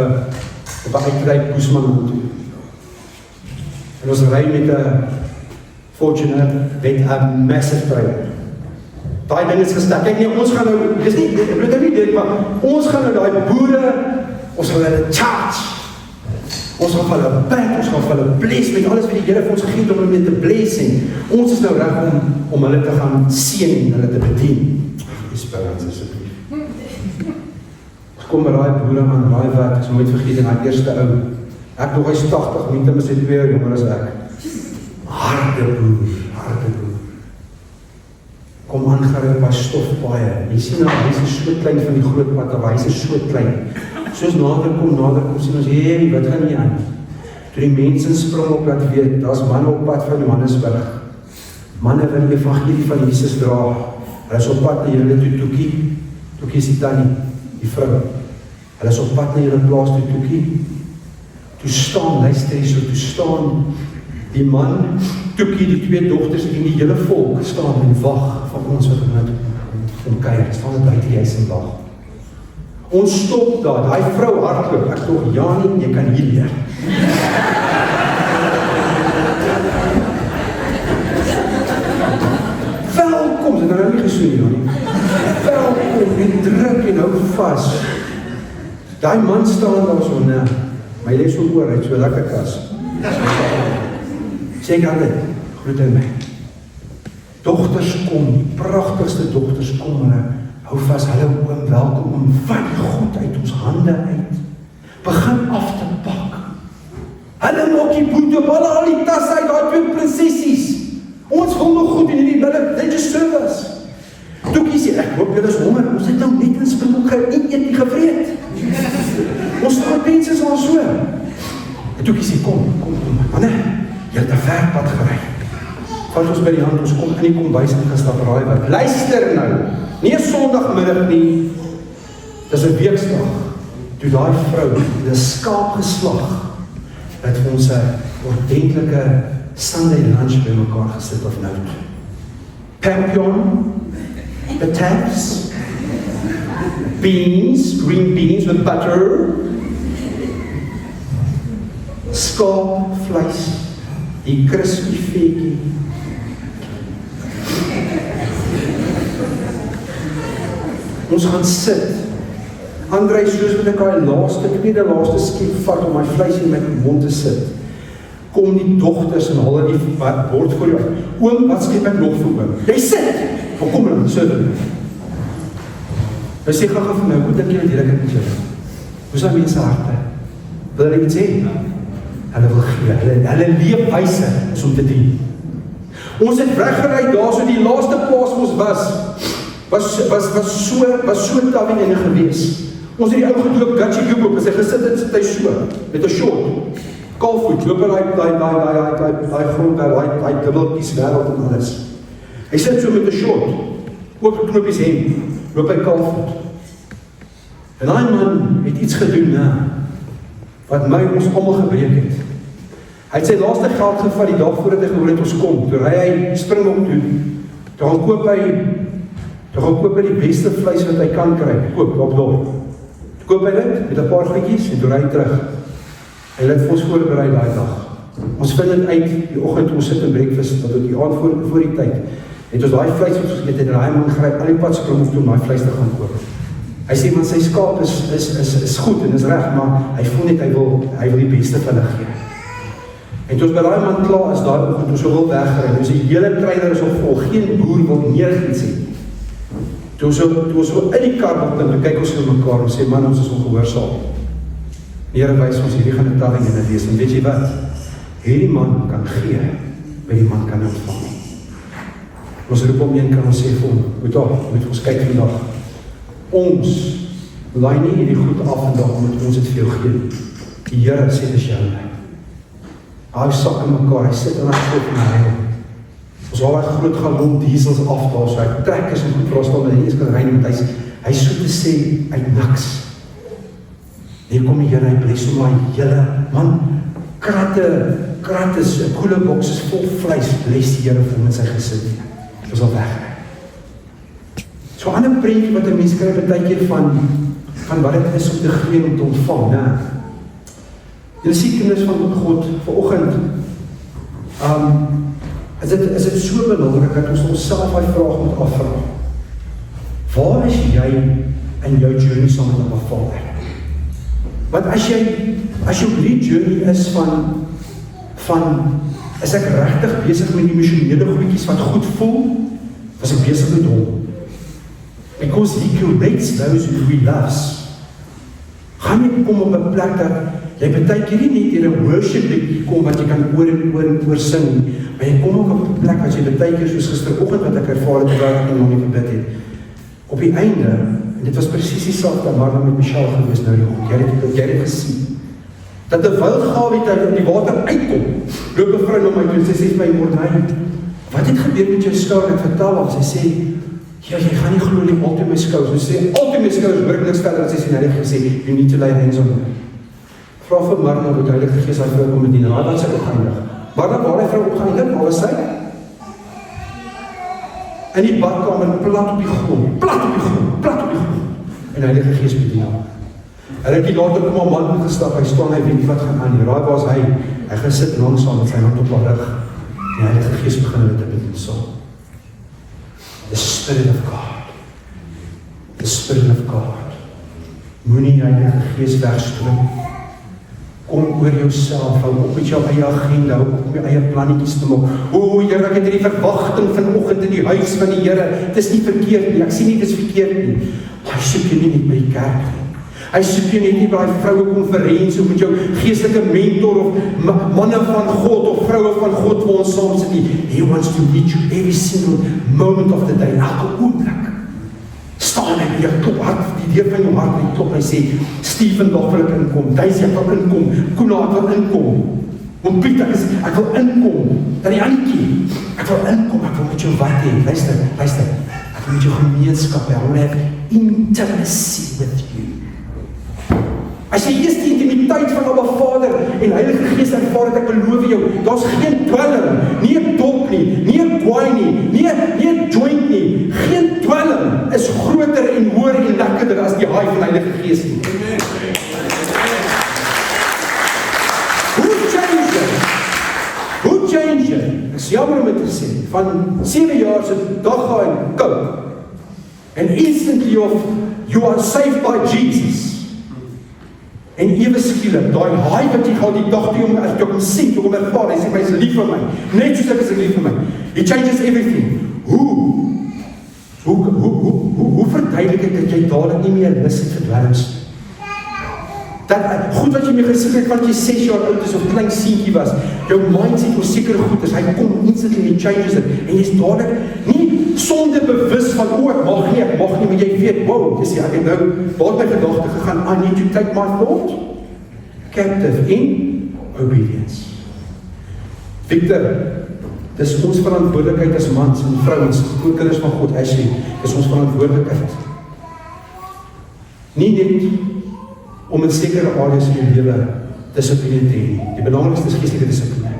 uitryk Boesman toe. En ons ry met 'n Fortuner met 'n massive trailer. Daai ding is gestak. Kyk nie, ons gaan nou, dis nie, ek bedoel nie dit, maar ons gaan nou daai boere, ons gaan hulle charge. Ons gaan hulle bid, ons gaan hulle bless met alles wat die Here vir ons gegee het om hulle mee te bless en ons is nou reg om hulle te gaan seën en hulle te bedien. Die Spirit asseblief. Ons kom by daai boere aan daai werk, ek nooit vergeet in daai eerste ou. Ek nog hy's 80, minstens is hy 2 jaar jonger as ek. Harde boer. Kom aangery op hy stofpaaie. Jy sien nou, hy is so klein van die groot pad, hy is so klein. Soos nader kom, sien ons, hey, wat gaan nie aan? Toe die mense spring op dat weet, daar's manne op pad van Johannesburg. Manne wat die evangelie van Jesus dra. Hulle is op pad na julle toe, Toekie is die tannie, die vrou. Hulle is op pad na julle plaas toe, Toekie. Toe staan, luister hier so, toe staan die man, Toekie, die 2 dogters en die hele volk staan en wag van ons wat om kuier, staan het buiten die huis en wag. Ons stop daar, die vrou hardloop, ek toch, Janie, jy kan hier leer. Welkom, dit nou nie gesoen, Janie. Welkom, en druk en hou vast. Die man staan daar so, nee, maar jy lees so oor, hy het so lekker kas. Sê ek aan dit, groet hy my. Dogters kom, die pragtigste dogters kom, hulle hou vast, hulle oom, welkom, vat die God uit ons hande uit. Begin af te pak. Hulle maak die boet op, hulle al die tas uit, daar 2 prinsessies. Ons wil nog goed in die bille, they just serve us. Toekie sê, ek hoop julle is honger, ons het nou net in Springbok eet nie gevreed. Ons staan mense is al so. En Toekie sê, kom, manne, jy het 'n ver pad gery. Vat ons by die hand, ons kom in die kombuis en gestap raai wat. Luister nou, nie 'n Sondagmiddag nie, dis 'n weekdag, toe daai vrou, die skaap geslag, het vir ons 'n ordentlike Sunday lunch by mekaar gesit of nou. Pampion, potatoes, beans, green beans with butter, skaap, vleis, die crispy veekie. Ons gaan sit. André soos wat ek daai tweede laaste skiep vat om my vleis in my mond te sit. Kom die dogters en hulle die bord voor jou. Oom, wat skep ek nog vir oom? Jy sit! Kom dan, sit. Hy sê gou vir my, hoe dink jy direk met jou? Hoe is daai mense harte? Wil hulle iets sê? Hulle wil gee. Hulle leefwyse is om te dien. Ons het weggery daar, so die laaste plaas ons was so tawie ene gewees. Ons het die ou gedoop, Gatchie Goop, as hy gesit het, sit hy so, met 'n short, kalfvoet, loop daai grond, daai dubbeltjies wêreld en alles. Hy sit so met 'n short, oop knopies hemp, loop hy kalfvoet. En daai man het iets gedoen, wat ons almal gebreek het. Hy het sy laaste geld gevat die dag voordat hy gehoor het ons kom, toe hy spring op toe, toe gaan koop hy die beste vleis wat hy kan kry, op daar. Koop hy dit, met 'n paar goedjies, en toe ry hy terug. Hy het vir ons voorberei daai dag. Ons vind dit uit, die oggend ons sit in breakfast, dat die aand voor die tyd, het ons daai vleis wat ons geëet het, en daai man gryp al die pad spring om toe daai vleis te gaan koop. Hy sê, man, sy skaap is goed en is reg, maar hy voel net, hy wil die beste van hulle gee. En toe ons by daai man klaar is, daai oggend, ons wil wegry, ons die hele trailer is op vol, geen boer wil meer iets sê. Toe ons so in die kar opkom, kyk ons vir mekaar en sê, man, ons is ongehoorsaam. Die Here wys ons, hierdie gaan 'n telling in wees, en weet jy wat? Hierdie man kan gee, by die man kan ontvang. Ons roep om een kan ons sê vir hom, moet ons kyk vandag. Ons laai nie hierdie goed af vandag, moet ons het veel gee. Die Here sê, dis jou. Hy sak in mekaar, hy sit in die skoot en hy ons al die groot galon diesels afdaal, so hy trek is en goed vir ons dan, en hy is kan rein, want hy so te sê, uit niks. Hier kom die Here, hy bless om die hele, man, kratte, koele boxes vol vleis, bless die Here vir hom in sy gesin. Ons al weg. So 'n ander prentjie wat 'n mens kry baie keer van wat dit is om te gee en om te ontvang, né? Julle sien kinders van God, vanoggend, is dit so belangrik dat ons onsself die vraag moet afvra. Waar is jy in jou journey saam met Abba Vader? Want as jou journey is is ek regtig besig met die emosionele goedjies wat goed voel, was ek besig met hom. Because he curates those who he loves. Gaan jy kom op 'n plek dat jy baie keer nie net in 'n worship liedjie kom wat jy kan oor sing, maar jy kom ook op 'n plek wat jy baie keer soos gisteroggend wat ek ervaar het terwyl ek nog nie gebid het. Op die einde, en dit was presies dieselfde maar met Michelle gewees nou jy het gesien. Dat terwyl Gawie uit die water uitkom, loop 'n vrou na my toe en sy sê vir my, Morney, wat het gebeur met jou skouer? Ek vertel haar, sy sê, ja, jy gaan nie glo nie, altyd my skouers. Sy sê, altyd my skouers, hoor ek niks verder, en sy sê, nou gesê, you need to lay hands on me. Vra vir Marna, wat Heilige Gees haar vrou kom met die naam, wat sy opgeëindig. Marna, waar die vrou opgeëindig, waar was sy? In die badkamer, plat op die grond, en Heilige Gees met die naam. Hulle het die later kom al man gestap, hy staan, hy weet nie wat gaan aan nie, raai was hy gaan sit langsaam met sy hand op haar rug, en Heilige Gees begin hulle te bedien saam. The Spirit of God. The Spirit of God. Moenie Heilige Gees wegstroom. Kom oor jouself, hou op met jou eie agenda, hou op met jou eie plannetjies te maak. O, Here, ek het hierdie verwagting vanoggend in die huis van die Here. Dit is nie verkeerd nie, ek sien nie, dit is verkeerd nie. Hy soek jy nie by die kerk nie. Hy soek jy nie by die vroue konferensie of met jou geestelike mentor of manne van God of vroue van God vir ons saam sit nie. He wants to meet you every single moment of the day, elke oomblik. Staan hy by jou klop hart, die deur van jou hart en klop, hy sê, Steven, daar wil ek inkom, Daisy, ek wil inkom, Koena, ek wil inkom, want Piet, ek wil inkom, dan die Ankie, ek wil inkom, ek wil met jou wat hê, luister, ek wil met jou gemeenskap hê, I want to have intimacy with you. As jy eers die intimiteit van Abba Vader en Heilige Gees ervaar het, ek beloof jou, daar's geen dwelling, nie 'n dop nie, nie 'n kwaai nie 'n joint nie, geen dwelling is groter en hoër en lekkerder as die haai van Heilige Gees nie. Hoe change it? Ek is jammer om dit te sê, van 7 jaar se dagga en coke, and instantly you are saved by Jesus. En ewe skielik, daai haai wat jy gaan die dag toe om as jy hom sien, toe hom ervaar, hy sê my is lief vir my, net soos ek is lief vir my. He changes everything. Hoe verduidelik ek dat jy dadelik nie meer lus het vir dwelms? Dat goed wat jy mee gesit het, wat jy 6 jaar oud is, of klein seentjie was, jou mindset oor sekere goed is, hy kom instantly en changes dit, en jy is dadelik, nie sonder bewus van, ek mag nie, maar jy weet, wow, jy sê, ek het nou, waar my gedagte gegaan, I need to take my thought captive in obedience. Victor, dis ons verantwoordelikheid as mans en vrouens, kinders van God, Ashley, dis ons verantwoordelikheid. Nie net om in sekere areas in jou lewe dissipline te hê. Die belangrikste is geestelike dissipline.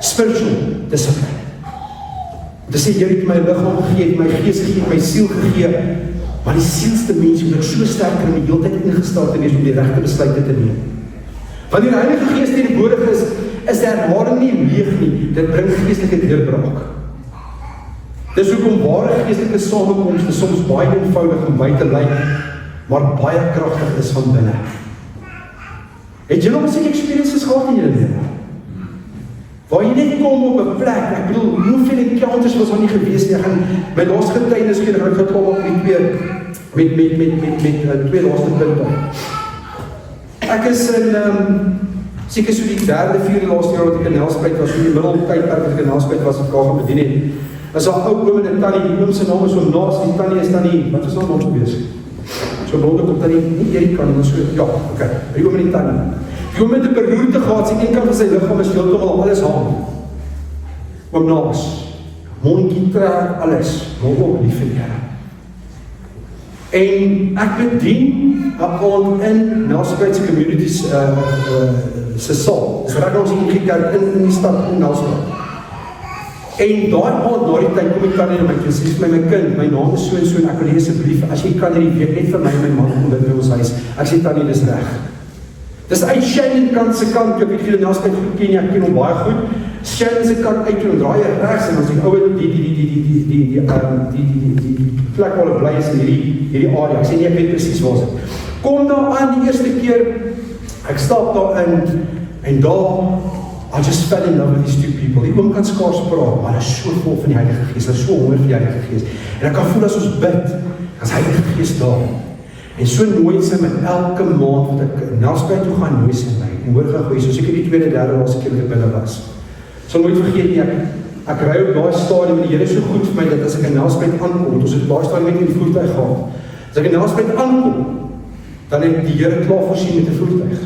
Spiritual dissipline. Dis sê, jy het my liggaam gegee, my gees gegee, my siel gegee, maar die sielste mens moet so sterker in die hele tyd ingestel te wees om die regte besluite te neem. Wanneer die Heilige Gees teenwoordig is herhaling nie leeg nie, dit bring geestelike deurbraak. Dis hoekom ware geestelike samekomste soms baie eenvoudig om by te lyk, maar baie kragtig is van binne. Het jy nog seker experiences gehad in julle lewe? Waar jy net kom op 'n plek, ek bedoel, hoeveel encounters was daar nie gewees nie, ek gaan my laaste getuienis gee, ek gaan kom op met twee laaste punte. Ek is in, seker so die derde, vierde laaste jaar wat ek in Nelspruit was, in die middeltydperk wat ek in Nelspruit was, wat gaan bedien het, is daar ou oom en 'n tannie, die oom se naam is so naas, die tannie is tannie, wat is haar naam gewees? So blonde kom tannie, nie Erik kan, maar so, ja, oké, die oom en die tannie. Die oom het 'n beroerte gehad, sy een kant van sy liggaam is heeltemal alles hang. Oom naas, mondjie trek, alles, maar ook lief vir die Here. En ek bedien 'n aand in Nelspruit Communities se saal. Dis reg ons hier kerk in die stad in Nelspruit. En daai aand na die tyd kom die tannie en my kind sê vir my kind, my naam is so en so en ek wil hê asseblief as jy kan hierdie week net vir my en my man kom by ons huis. Ek sê tannie, dis reg. Dis uit Shannon kant se kant, ek weet jy Nelspruit goed ken, ek ken hom baie goed. Shannon se kant uit en draai regs en ons die ouer die plek waar hulle bly is in hierdie area. Ek sê nie ek weet presies waar is dit. Kom daar aan die eerste keer, ek stap daar in en daar I just fell in love with these two people. Die oom kan skaars praat, maar hy is so vol van die Heilige Gees, hy is so honger vir die Heilige Gees. En ek kan voel as ons bid, as Heilige Gees daar. En so nooi sy my elke maand wat ek Nelspruit toe gaan, nooi sy my. En hoor gaan goeie, soos ek die tweede, derde laaste keer wat ek binne was. Sal nooit vergeet nie, ek ry op daai stadium en die Here is so goed vir my dat as ek in Nelspruit aankom, ons het daai stadium net in die voertuig gehad. As ek in Nelspruit aankom, dan het die Here klaar voorsien met 'n voertuig.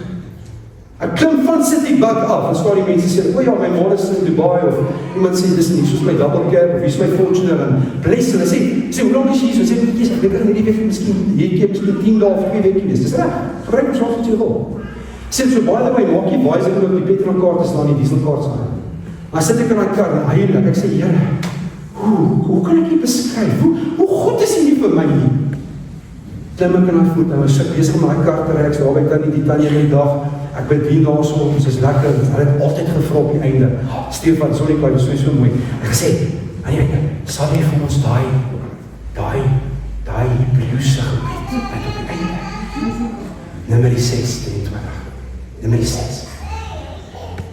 Ek klim van City Bug af, en staan die mense sê, o ja, my man is in Dubai, of iemand sê, dis nie, soos my double cab, of wie is my Fortuner, en bless, en hy sê, hoe lang is jy, so sê, ek weet in die week, miskien 10 dae of 2 weke wees, dis reg, gebruik ons wat jy wil. Sê, so baie by maak jy baie, ek loop die petrolkaart staan, die dieselkaart staan. Maar sit ek in my kar, en heilig, ek sê, Here, hoe kan ek jy beskryf, hoe goed is jy nie vir my nie? Klim ek in my voet, en ek sit bezig om my kar te ry, ek sê, albei tannie, die tannie in die dag, ek bedien daar so, ons is lekker, hulle het altyd gevra op die einde, Stefan, sorry, Klaai, dis so mooi, ek gesê, aan die einde, sal jy vir ons daai Hebreëse gebed, met op die einde, nummer 6, 23, nummer 6,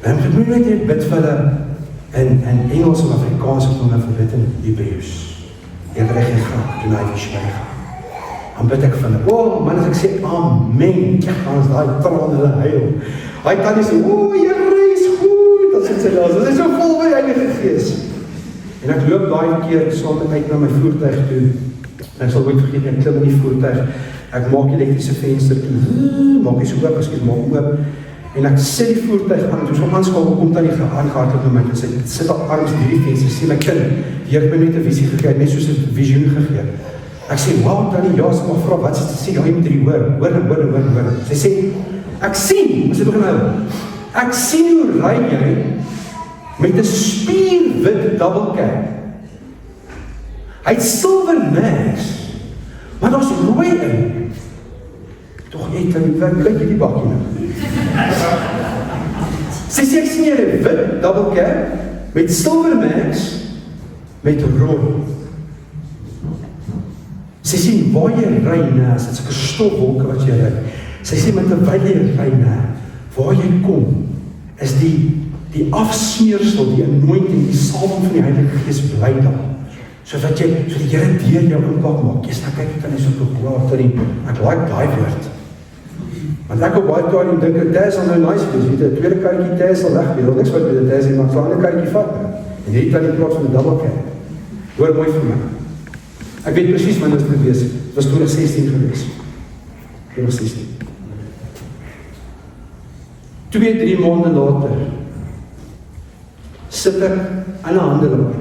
en ek moet net bid vir hulle, in Engels en Afrikaans, ek moet my bid in Hebreëus, en reg en graag, toen hy verswyg, dan bid ek van hulle, man, as ek sê, amen, dan is die traan hulle huil. Hy kan nie sê, Here is goed, dan sit sy daar, dit is so vol by Heilige Gees. En ek loop daai keer saam met uit na my voertuig toe, en ek sal nooit vergeet, ek klim in die voertuig, ek maak die elektrische venster toe, maak die so oop, as ek maak oop, en ek sit die voertuig aan, toe so aanskakel, kom dan die aangehardloop met my, en sy sit al arms deur die venster, sê my kind, die het my net 'n visie gegee, net soos 'n visioen gegee. Ek sê, wow, tannie, ja, sy mag vra, wat sê, ja, jy moet hierdie hoor. Sy sê, ek sien, sy begin hou, ek sien hoe ry jy met 'n spierwit double cab. Hy het silver max, maar daar's rooi in. Tog jy, tannie, kyk jy die bakkie nou. Sy sê, ek sien jy 'n wit double cab met silver max met rooi. Sy sê, waar jy ry na, is dit soke stofwolke wat jy ry. Sy sê, met terwyl jy ry na, waar jy kom, is die afsmeersel, die anointing, die salwing van die Heilige Gees bly daar. So die Here deur jou impak maak. Jy sê, kyk, ek kan nie so gehoor, ek like daai woord. Want ek op baie tyd dink ek Tess sal nou nice wees, weet jy, 'n tweede karretjie Tess sal weg wees, wil niks wat met 'n Tess nie, maar ek sal 'n ander karretjie vat. En hierdie kan in plaas van 'n double cab. Hoor mooi vir my. Ek weet presies wanneer dit gewees het. Dit was 2016 gewees. 2016. 2-3 maande later sit ek aan 'n handelaar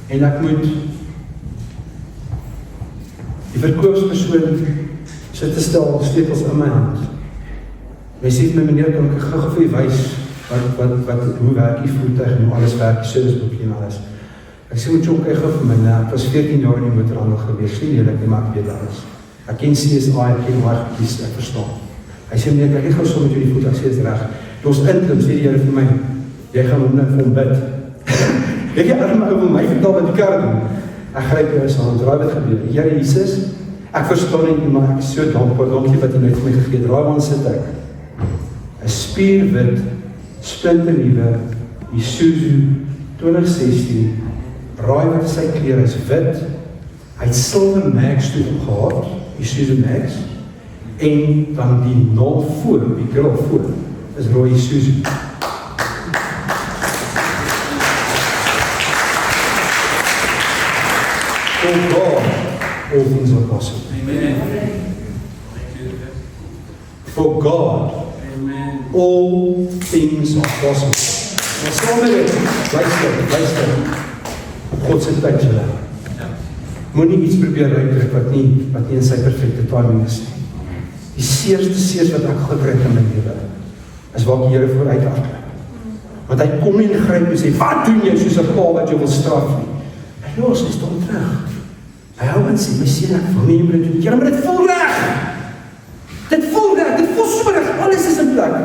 en ek moet die verkoopspersoon sit te stel sleutels in my hand. Hy sê vir my, meneer, kan ek gou vir u wys hoe werk die voertuig en hoe alles werk, die serviceboekie en alles. Ek sê, moet jy ook gou vir my, nou, ek was 14 jaar in die motorhandel gewees, nie eerlik nie, maar ek weet alles. Ek ken CSI, ek ken marketplace, ek verstaan. Hy sê, meneer, ek gaan so met jullie voet, ek sê, is reg. Toe ons intrim, sê die Here vir my, jy gaan hom net vir hom bid. Weet jy, arme ou wil my vertel wat die kar doen. Ek gryp jou aan, draai wat gebeur. Here Jesus, ek verstaan nie, maar ek is so dankbaar, dankie wat jy net vir my gegee. Draai waar sit ek. 'n spierwit, splinternuwe Isuzu 2016, raai wat sy kleur is, wit. Hy het silver mags toe gehad, Isuzu Max, en dan die 0 voor, die grill voor, is rooi Isuzu. For God, all things are possible. Amen. For God, Amen. all things are possible. Maar saam met dit, luister, God se tyd julle. Moenie iets probeer uitdruk wat nie in sy perfekte timing is nie. Die seers wat ek gekry het in my lewe, is waar die Here vooruit afklim. Want hy kom nie en gryp en sê, wat doen jy soos 'n pa wat jy wil straf nie? Hy los, hy staan terug. Hy hou en sê, my seun, ek wil nie jy moet dit doen. Here, maar dit voel reg. Dit voel so reg, alles is in plek.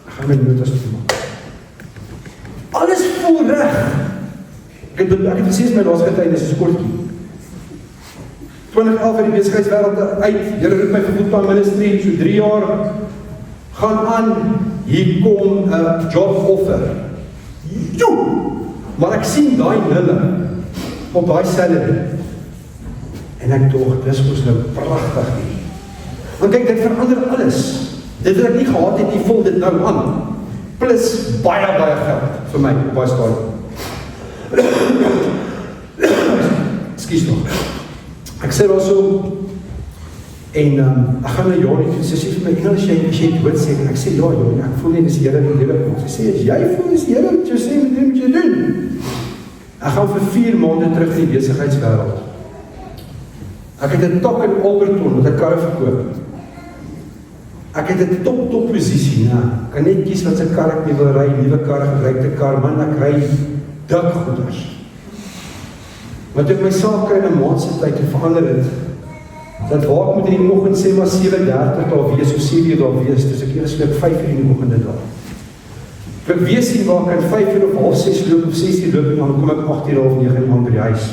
Ek gaan my notas toemaak. Alles voel reg. Ek het gesê, my laaste getuienis is kortjie. 2011 in die besigheidswêreld uit, Here roep my vir fulltime ministry, so 3 jaar, gaan aan, hier kom 'n job offer. Maar ek sien daai nulle op daai salary. En ek dink, dis mos nou pragtig nie. Want kyk, dit verander alles. Dit wat ek nie gehad het, nie vul dit nou aan. Plus baie geld vir my op daai stadium. Ekskuus nog. Ek sê daar so, en ek gaan na Janie, sy sê vir my, as jy dood sê, en ek sê, ja Janie, ek voel nie, dis die Here in die lewe kom. Sy sê, as jy voel, dis die Here wat jy sê, moet jy doen. Ek gaan vir 4 maande terug in die besigheidswêreld. Ek het 'n tak in Alberton, wat ek karre verkoop. Ek het 'n top posisie, nou, ek kan net kies wat sy kar ek nie wil ry, nuwe kar, gebruikte kar, man, ek ry dik goeders. Want ek my saak kry in 'n maand se tyd te verander het, dat waar ek moet in die oggend sê maar 7:30 daar wees, of 7 uur daar wees, dus ek eers loop 5 uur in die oggend daar. Ek weet nie waar ek 5 uur of half 6 loop, of 6 uur loop, en dan kom ek 8 uur, half 9 uur by die huis.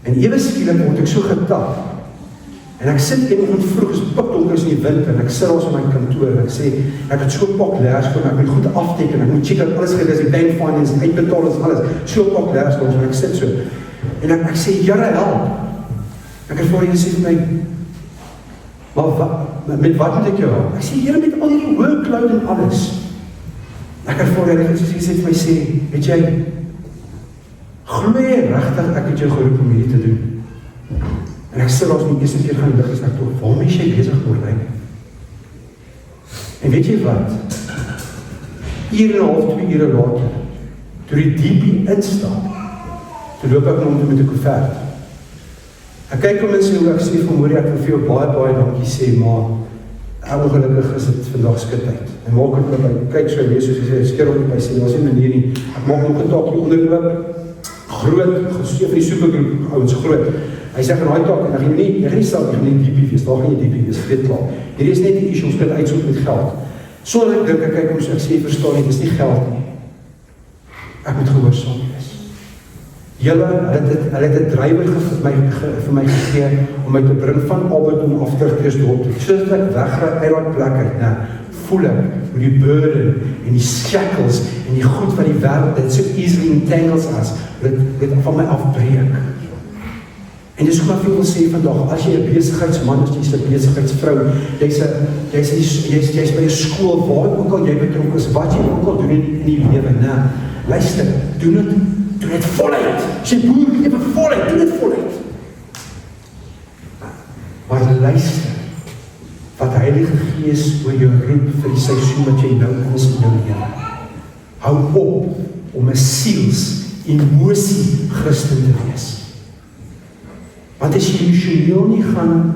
En ewe skielik word ek so getap, en ek sit in die vroeg, is pikdonker is in die wind, en ek sit ons in my kantoor, en ek sê, ek het so pak leers voor, en ek moet goed afteken, ek moet check dat alles gewees, die bank finance, uitbetaal is alles, so pak leers voor, en ek sit so, en ek sê, Here help, ek het voor jy sê vir my, maar met wat moet ek jou help? Ek sê, Here, met al die workload en alles, ek het voor jy sê vir my sê, weet jy, glo jy regtig, ek het jou geroep om hierdie te doen, en ek sê, as my eerste keer gaan lig, is ek toch, waarom is jy bezig Gordijn? En weet jy wat? 1,5, 2 ure later, toe die DP instap, toe loop ek om met die koevert. Ek kyk om en sê, hoe ek sê, vanmorgen, ek wil vir jou baie dankie sê, maar, ongelukkig is dit vandag skitheid. En maak het met my, kyk so, wees, soos jy sê, skeer op my sê, daar was nie manier nie, ek maak nog een taakje onderloop, groot, gesê van die supergroep, ouwens groot, hy sê, gaan hy taak, en ek gaan nie stel, ek gaan nie DP wees, daar gaan nie DP wees, ek weet klaar, hier is net die issue, ons kan uitsoek met geld, sonder ek dink, ek kyk om so, ek sê, verstaan nie, dit is nie geld nie, ek moet gehoorsaam wees, hulle het 'n drywer vir my gegee, om my te bring van Alberton af terug te dorp, sodat ek wegry uit die plek uit, nou, voel ek, hoe die burden, en die shackles, en die goed van die wêreld, dit so easily entangles as, dit van my afbreek. En dis wat ek wil sê vandag, as jy 'n besigheidsman is, jy's 'n besigheidsvrou, jy's by 'n skool, waar ook al jy betrokke is, wat jy ook al doen in die lewe, nee, luister, doen dit voluit. As jy boer, lewe voluit, doen dit voluit. Maar luister, wat Heilige Gees oor jou roep vir die seisoen wat jy nou is in jou lewe. Hou op om 'n siels-emosie Christen te wees. Want as jy emosioneel nie gaan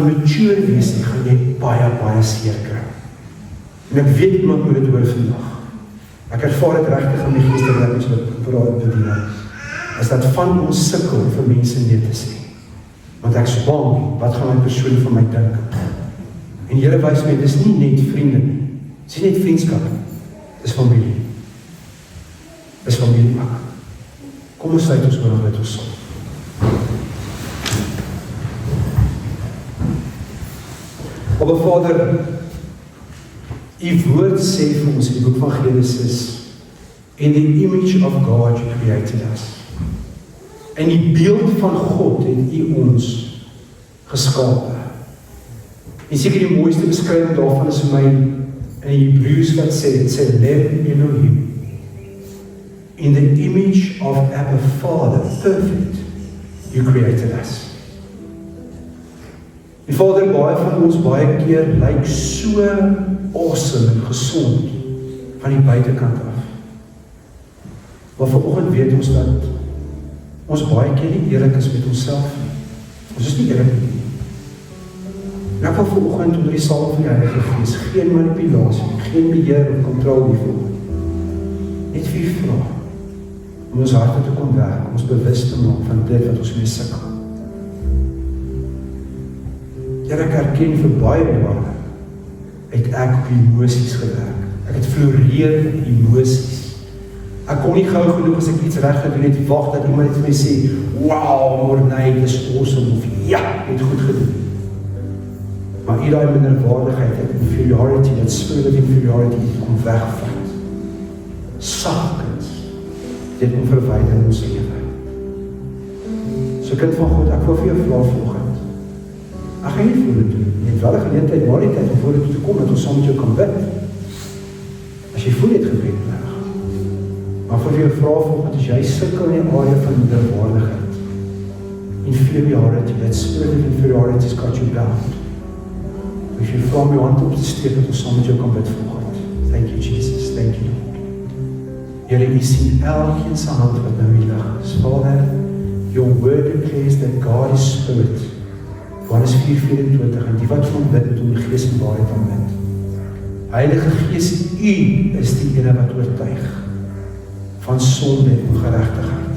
mature wees nie, gaan jy baie seer kry. En ek weet iemand moet dit hoor vandag. Ek ervaar dit regtig in my geestelike wat praat bedien. Is dat van ons sukkel vir mense nee te sê. Want ek is bang, wat gaan my persoon van my dink? En die Here wys my, dis nie net vriende nie. Dis nie net vriendskap nie. Dis familie. Dis familie ook. Kom ons sluit ons oor met ons som. Abba Vader, U woord sê vir ons in die boek van Genesis, in the image of God you created us. In die beeld van God het U ons geskape. En seker die mooiste beskrywing daarvan is vir my in Hebreërs wat sê, dit sê Lev Elohim. In the image of Abba Father, perfect, you created us. En Vader, baie van ons baie keer lyk so awesome en gesond van die buitekant af. Maar vanoggend weet ons dat ons baie keer nie eerlik is met onsself nie. Ons is nie eerlik nie. En ek wil vanoggend onder die salwing van die Heilige Gees geen manipulasie, geen beheer of kontrol hiervoor. Net vir U vra om ons harte te kom werk, om ons bewus te maak van dit wat ons mee sukkel. Here, ek erken vir baie jare het ek op emosies gewerk. Ek het floreer in emosies. Ek kon nie gou genoeg as ek iets reg gedoen het, wag dat iemand iets my sê, wow, Morney, dis awesome, of ja, het goed gedoen. Maar daai minderwaardigheid, dat inferiority, dat spirit of inferiority, het kom wegvat. Sagkens, dit kom verwyder in ons lewe. So kind van God, ek wil vir jou vra vanoggend. Ek gaan nie voor dit doen. Jy het wel 'n geleentheid, maar die tyd om voor dit te kom, dat ons saam met jou kan bid. As jy voel dit gebed reg. Maar vir jou vra vanoggend, as jy sukkel in die area van minderwaardigheid, inferiority, that spirit of inferiority has got you bound. As jy vra om jou hand op te steek, dat ons saam met jou kan bid vanoggend. Thank you, Jesus. Thank you, Lord. Here, U sien elkeen se hand wat nou hier lig is. Vader, your word declares that God is spirit. Johannes 4:24, en die wat van bid, moet om die Gees en waarheid aanbid. Heilige Gees, U is die ene wat oortuig van sonde en ongeregtigheid.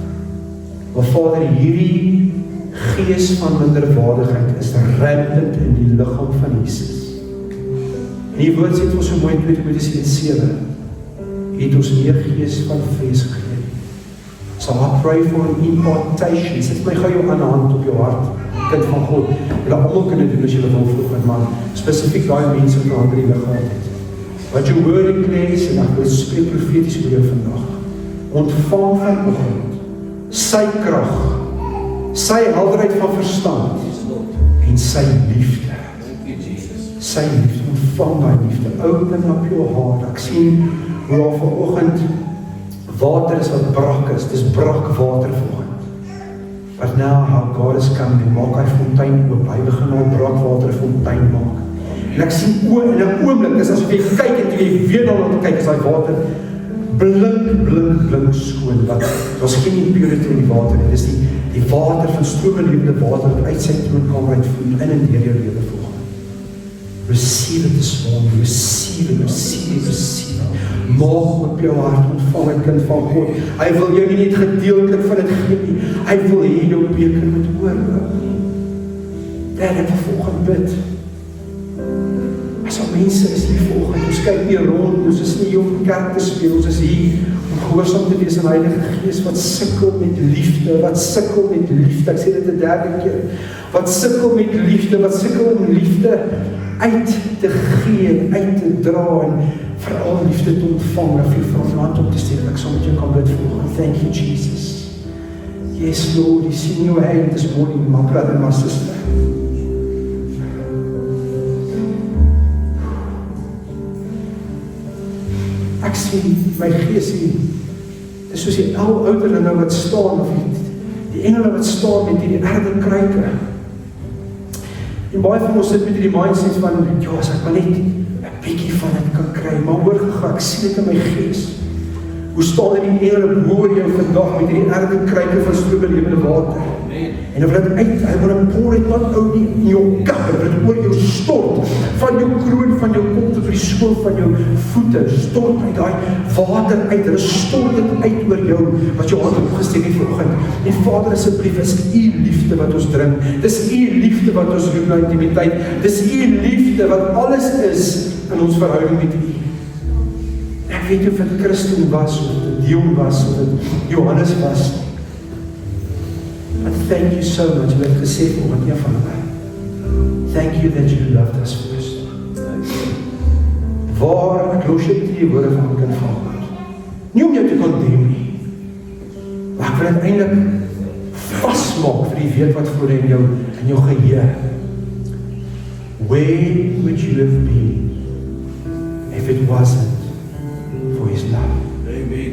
Maar Vader, hierdie gees van minderwaardigheid is rampant in die liggaam van Jesus. En die woord sê vir ons so mooi in 2 Timoteus 1:7, het ons nie 'n gees van vrees gegee. So I pray for an impartation. Sit my gou jou aan hand op jou hart, kind van God. Julle almal kan dit doen as julle wil vanoggend, maar spesifiek daai mense wat ander die liggaam het. Wat jou woord declares, en ek wil spreek profeties oor jou vandag. Ontvang vanoggend sy krag, sy helderheid van verstand en sy liefde. Sy liefde, ontvang daai liefde. Open up your heart. Ek sien hoe daar vanoggend water is wat brak is. Dis brak water vanoggend. But now how God is coming en maak hy fontein oop. Hy begin al brak water fontein maak. En ek sien in 'n oomblik, dis asof jy kyk en jy weer daarna kyk, is daai water blink skoon, wat daar's geen impurity in die water nie. Dis die water van stromende lewende water wat uit sy troonkamer uitvloei in en deur jou lewe volgens. Receive it this morning, receive it. Maak op jou hart, ontvang 'n kind van God. Hy wil jou nie net gedeeltelik van dit gee nie. Hy wil hê jou beker moet oorloop. Dan het volgens bid. As mense is hier volgens, ons kyk nie rond, ons is nie hier om kerk te speel, ons is hier om gehoorsaam te wees aan die Heilige Gees wat sukkel met liefde, ek sê dit 'n derde keer, wat sukkel met liefde, wat sukkel om liefde uit te gee, uit te dra en veral liefde te ontvang, en vir jou hand op te steek, ek sal met jou kan bid volgens. Thank you, Jesus. Yes, Lord, you see in your hand this morning, my brother and my sister. Ek sien my gees hier. Dis soos die ouderlinge wat staan, of die engele wat staan met hierdie erdekruike. En baie van ons sit met hierdie mindset van, ja, as ek maar net 'n bietjie van dit kan kry, maar hoor gou, ek sien dit in my gees. Hoe staan die engele bo jou vandag met hierdie erdekruike van stroome lewende water? En of dit uit, hy wil 'n pour het wat ou nie in jou kap, dit oor jou stort, van jou kroon, van jou kop tot die skool van jou voete, stort uit daai water uit, en stort dit uit oor jou, wat jou hand opgesteek het vanoggend. En Vader, asseblief, is u liefde wat ons drink, dis u liefde wat ons roep na intimiteit, dis u liefde wat alles is in ons verhouding met u. Ek weet of dit Christen was, of dit Dion was, of dit Johannes was, but thank you so much, jy het gesê vanoggend, een van my. Thank you that you loved us first. Waar, ek los jy met die woorde van my kind Vader. Nie om jou te condemn nie, maar ek wil uiteindelik vastmaak vir die weet wat voor in jou geheer. Where would you have been if it wasn't for his love? Amen.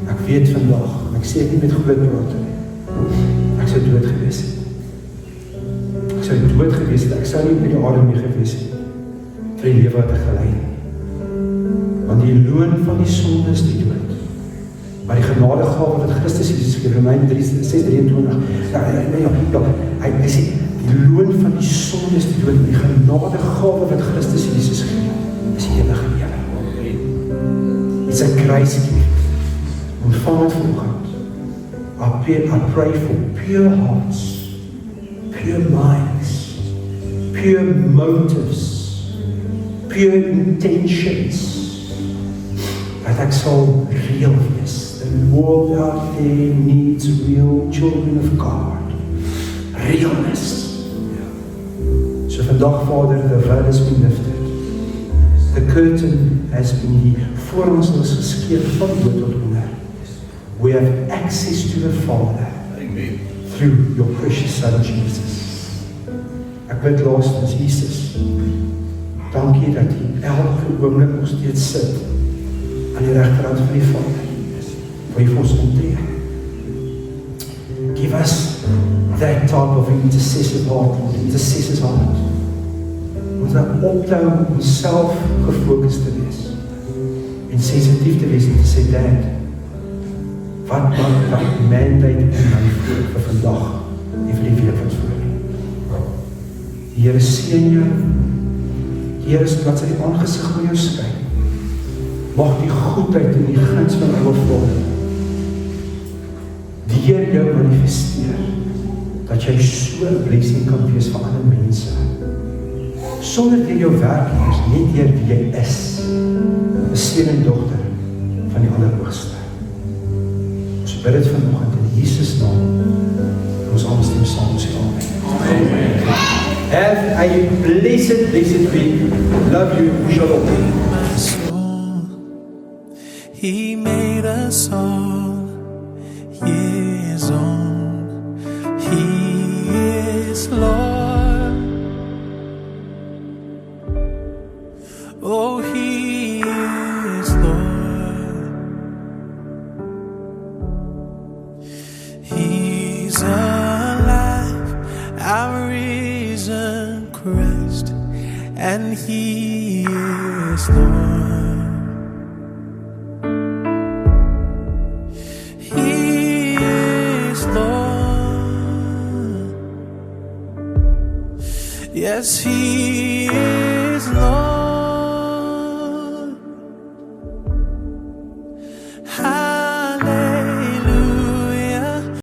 Ek weet vandag, ek sê het nie met groot praat nie. Ek sou dood gewees het. Ek sou dood gewees het, ek sou nie met die adem nie gewees het, vir die lewe wat ek gelei het. Want die loon van die sonde is die dood. Maar die genadegawe wat Christus Jesus gegee, Romeine 6:23, hy sê, die loon van die sonde is die dood, maar die genadegawe wat Christus Jesus gegee, is die ewige lewe. It's a grace gift. Ontvang het vanoggend. I pray for pure hearts, pure minds, pure motives, pure intentions, dat ek sal real wees. The world out there needs real children of God. Realness. So vandag, Vader, the veil has been lifted. The curtain has been voor ons geskeer van bo tot onder. We have access to the Father. Amen. Through your precious Son Jesus. Ek bid laastens, Jesus, dankie dat U elke oomblik nog steeds sit aan die regterhand van die Vader, waar U vir ons omtree. Give us that type of intercessive heart, intercessor's heart. Ons nou ophou om onsself gefokus te wees en sensitief te wees en te sê, Dad, wat mandate in my vir vandag en vir die week wat voor lê. Die Here seën jou. Die Here laat sy aangesig van jou skyn. Mag die goedheid en die guns van our Vader die Here jou manifesteer, dat jy so 'n blessing kan wees vir ander mense. Sonder deur jou werk is, net deur wie jy is, 'n seun en dogter van die Allerhoogste. Ons bid dit vanoggend in Jesus naam. Ons almal stem saam sê amen. Amen. Have a blessed week. Love you. Shalom. My soul, He made us all His own. He is Lord. Oh, He is Lord. He's alive, our risen Christ, and He is Lord. He is Lord. Yes, He is Lord.